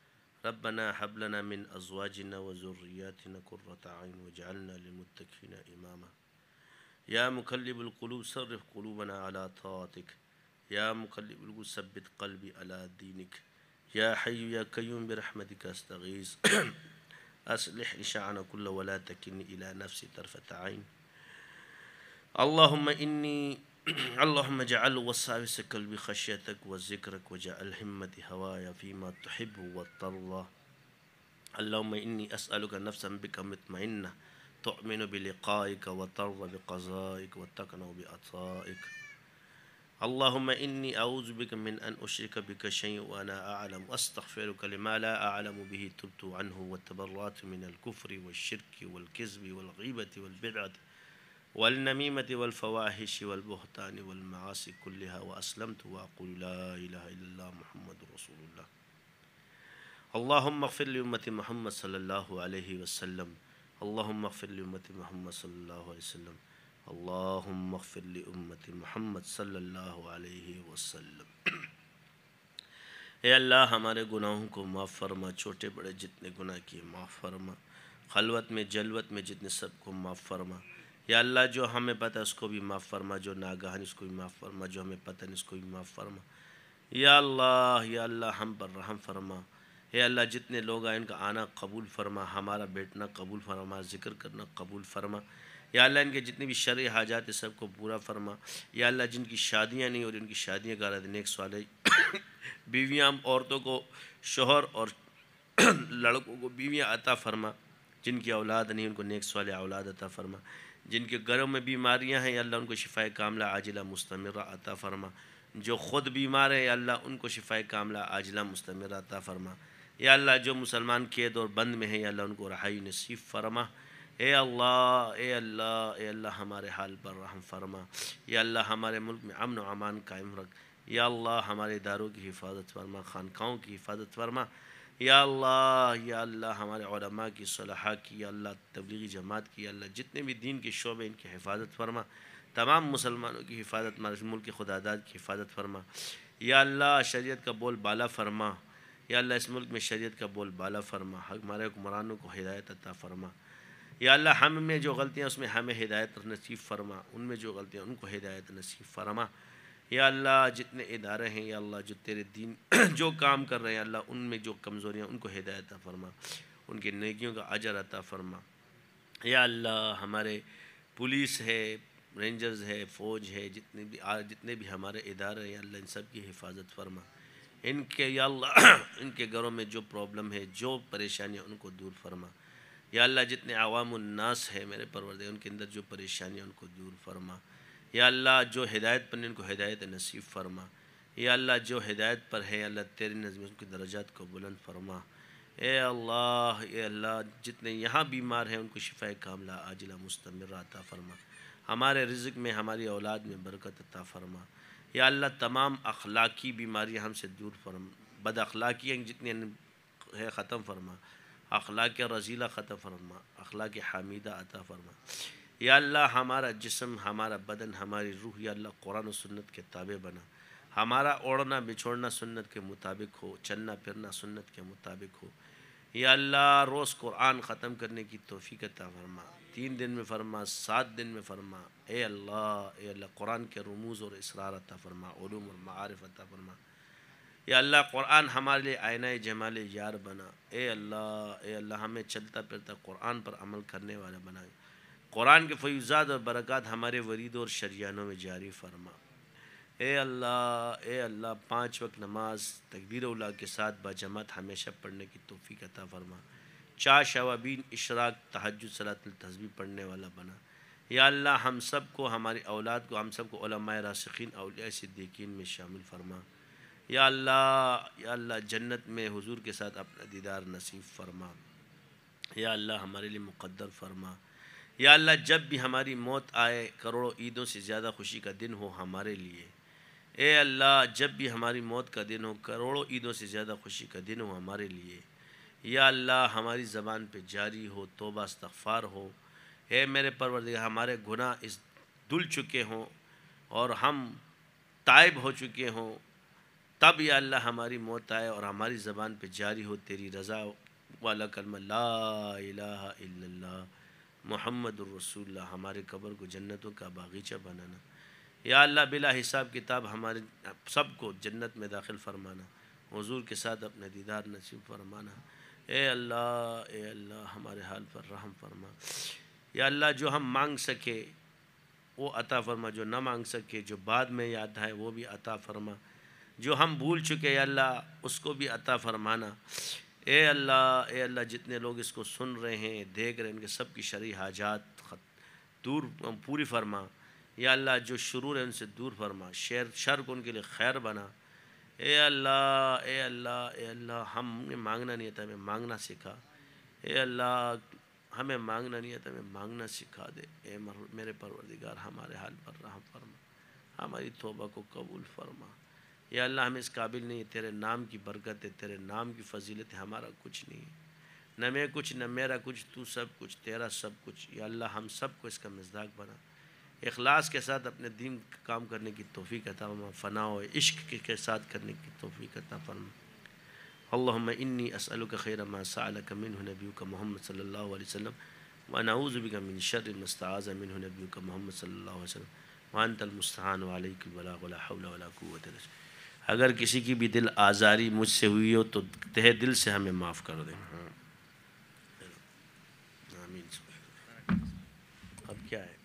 ربنا هب لنا من ازواجنا وذرياتنا قرة اعين واجعلنا للمتقين اماما يا مقلب القلوب صرف قلوبنا على طاعتك يا مقلب القلوب ثبت قلبي على دينك يا حي يا قيوم برحمتك استغيث اصلح لي شأني كله ولا تكلني الى نفسي طرفة عين اللهم اجعل وساوس قلبي خشيتك وذكرك وجعل همتي هوايا فيما تحب وترضى اللهم إني أسألك نفسا بك مطمئنة تؤمن بلقائك وترضى بقضائك وتقنع بعطائك اللهم إني أعوذ بك من أن أشرك بك شيء وأنا أعلم وأستغفرك لما لا أعلم به تبت عنه وتبرأت من الكفر والشرك والكذب والغيبة والبدعة والنميمة والفواحش والبهتان والمعاصي كلها وأسلمت وأقول لا إله إلا الله محمد رسول الله اللهم اغفر لأمة محمد صلى الله عليه وسلم اللهم اغفر لأمة محمد صلى الله عليه وسلم اللهم اغفر لأمة محمد صلی اللہ علیہ وسلم اے اللہ ہمارے گناہوں کو معاف فرما، چھوٹے بڑے جتنے گناہ کیے معاف فرما، خلوت میں جلوت میں جتنے سب کو معاف فرما یا اللہ، جو ہمیں پتہ اس کو بھی معاف فرما، جو ناگہان اس کو بھی معاف فرما، جو ہمیں پتہ نہیں اس کو بھی معاف فرما یا اللہ ہم پر رحم فرما اے اللہ، جتنے لوگ آئے ان کا آنا قبول فرما، ہمارا بیٹھنا قبول فرما، ذکر کرنا قبول فرما یا اللہ، ان کے جتنے بھی شرعی حاجات ہیں سب کو پورا فرما یا اللہ، جن کی شادیاں نہیں اور ان کی شادیاں کرا دے نیک صالح بیویاں عورتوں کو شوہر اور لڑکوں کو بیویاں عطا فرما، جن کی اولاد نہیں ان کو نیک صالح اولاد عطا فرما، جن کے گھروں میں بیماریاں ہیں یا اللہ ان کو شفائے کاملہ عاجلہ مستمرہ عطا فرما، جو خود بیمار ہیں یا اللہ ان کو شفائے کاملہ عاجلہ مستمرہ عطا فرما یا اللہ، جو مسلمان قید اور بند میں ہیں یا اللہ ان کو رہائی نصیب فرما اے اللہ ہمارے حال پر رحم فرما یا اللہ، ہمارے ملک میں امن و امان قائم رکھ یا اللہ، ہمارے اداروں کی حفاظت فرما، خانقاہوں کی حفاظت فرما یا اللہ ہمارے علماء کی صلحاء کی یا اللہ، تبلیغی جماعت کی یا اللہ، جتنے بھی دین کے شعبے ان کی حفاظت فرما، تمام مسلمانوں کی حفاظت، ملک کے خداداد کی حفاظت فرما یا اللہ، شریعت کا بول بالا فرما یا اللہ، اس ملک میں شریعت کا بول بالا فرما، ہمارے حکمرانوں کو ہدایت عطا فرما یا اللہ، ہم میں جو غلطیاں اس میں ہمیں ہدایت نصیب فرما، ان میں جو غلطیاں ان کو ہدایت نصیب فرما یا اللہ، جتنے ادارے ہیں یا اللہ جو تیرے دین جو کام کر رہے ہیں اللہ، ان میں جو کمزوریاں ان کو ہدایت عطا فرما، ان کے نیکیوں کا اجر عطا فرما یا اللہ، ہمارے پولیس ہے، رینجرز ہے، فوج ہے، جتنے بھی ہمارے ادارے ہیں اللہ، ان سب کی حفاظت فرما، ان کے یا اللہ ان کے گھروں میں جو پرابلم ہے، جو پریشانیاں ان کو دور فرما یا اللہ، جتنے عوام الناس ہے میرے پروردگار ان کے اندر جو پریشانیاں ان کو دور فرما یا اللہ، جو ہدایت پر ان کو ہدایت نصیب فرما یا اللہ، جو ہدایت پر ہے اللہ تیری نظم ان کی درجات کو بلند فرما اے اللہ، جتنے یہاں بیمار ہیں ان کو شفائے کاملہ عاجلہ مستمرہ عطا فرما، ہمارے رزق میں ہماری اولاد میں برکت عطا فرما یا اللہ، تمام اخلاقی بیماریاں ہم سے دور فرما، بد اخلاقیاں جتنی ہے ختم فرما، اخلاق رذیلہ ختم فرما، اخلاق حمیدہ عطا فرما یا اللہ، ہمارا جسم، ہمارا بدن، ہماری روح یا اللہ قرآن و سنت کے تابع بنا، ہمارا اوڑھنا بچھوڑنا سنت کے مطابق ہو، چلنا پھرنا سنت کے مطابق ہو یا اللہ، روز قرآن ختم کرنے کی توفیق عطا فرما، 3 دن میں فرما، 7 دن میں فرما اے اللہ قرآن کے رموز اور اسرار عطا فرما، علوم اور معارف عطا فرما یا اللہ، قرآن ہمارے لیے آئینہ جمال یار بنا اے اللہ، ہمیں چلتا پھرتا قرآن پر عمل کرنے والا بنا، قرآن کے فیضات اور برکات ہمارے ورید اور شریانوں میں جاری فرما اے اللہ، 5 وقت نماز تکبیر اولا کے ساتھ باجماعت ہمیشہ پڑھنے کی توفیق عطا فرما، 4 شوابین اشراق تہجد صلاۃ التسبیح پڑھنے والا بنا یا اللہ، ہم سب کو، ہماری اولاد کو، ہم سب کو علماء راسخین اولیاء صدیقین میں شامل فرما یا اللہ، جنت میں حضور کے ساتھ اپنا دیدار نصیب فرما یا اللہ، ہمارے لیے مقدر فرما یا اللہ، جب بھی ہماری موت آئے کروڑوں عیدوں سے زیادہ خوشی کا دن ہو ہمارے لیے اے اللہ، جب بھی ہماری موت کا دن ہو کروڑوں عیدوں سے زیادہ خوشی کا دن ہو ہمارے لیے یا اللہ، ہماری زبان پہ جاری ہو توبہ استغفار ہو اے میرے پروردگار، ہمارے گناہ اس دل چکے ہوں اور ہم تائب ہو چکے ہوں تب یا اللہ ہماری موت آئے اور ہماری زبان پہ جاری ہو تیری رضا والا کلمہ لا الہ الا اللہ محمد الرسول اللہ، ہمارے قبر کو جنتوں کا باغیچہ بنانا، یا اللہ بلا حساب کتاب ہمارے سب کو جنت میں داخل فرمانا، حضور کے ساتھ اپنے دیدار نصیب فرمانا۔ اے اللہ ہمارے حال پر رحم فرما، یا اللہ جو ہم مانگ سکے وہ عطا فرما، جو نہ مانگ سکے جو بعد میں یاد ہے وہ بھی عطا فرما، جو ہم بھول چکے یا اللہ اس کو بھی عطا فرمانا۔ اے اللہ جتنے لوگ اس کو سن رہے ہیں دیکھ رہے ہیں ان کے سب کی شرعی حاجات دور پوری فرما، یا اللہ جو شرور ہے ان سے دور فرما، شر کو ان کے لیے خیر بنا۔ اے اللہ ہمیں مانگنا نہیں آتا، ہمیں مانگنا سکھا۔ اے اللہ ہمیں مانگنا نہیں آتا، ہمیں مانگنا سکھا دے۔ اے میرے پروردگار ہمارے حال پر رحم فرما، ہماری توبہ کو قبول فرما۔ یا اللہ ہم اس قابل نہیں، تیرے نام کی برکت ہے، تیرے نام کی فضیلت ہے، ہمارا کچھ نہیں ہے، نہ میں کچھ نہ میرا کچھ، تو سب کچھ، تیرا سب کچھ۔ یا اللہ ہم سب کو اس کا مصداق بنا، اخلاص کے ساتھ اپنے دین کا کام کرنے کی توفیق عطا فرما، فنا و عشق کے ساتھ کرنے کی توفیق عطا فرما۔ اللہم انی اسألک خیر ما سألک منہ نبیک محمد صلی اللہ علیہ وسلم ونعوذ بک من شر ما استعاذ منہ نبیک محمد صلی اللہ علیہ وسلم وانت المستعان وعلیک البلاغ ولا حول ولا قوة الا باللہ۔ اگر کسی کی بھی دل آزاری مجھ سے ہوئی ہو تو تہ دل سے ہمیں معاف کر دیں۔ آمین۔ اب کیا ہے؟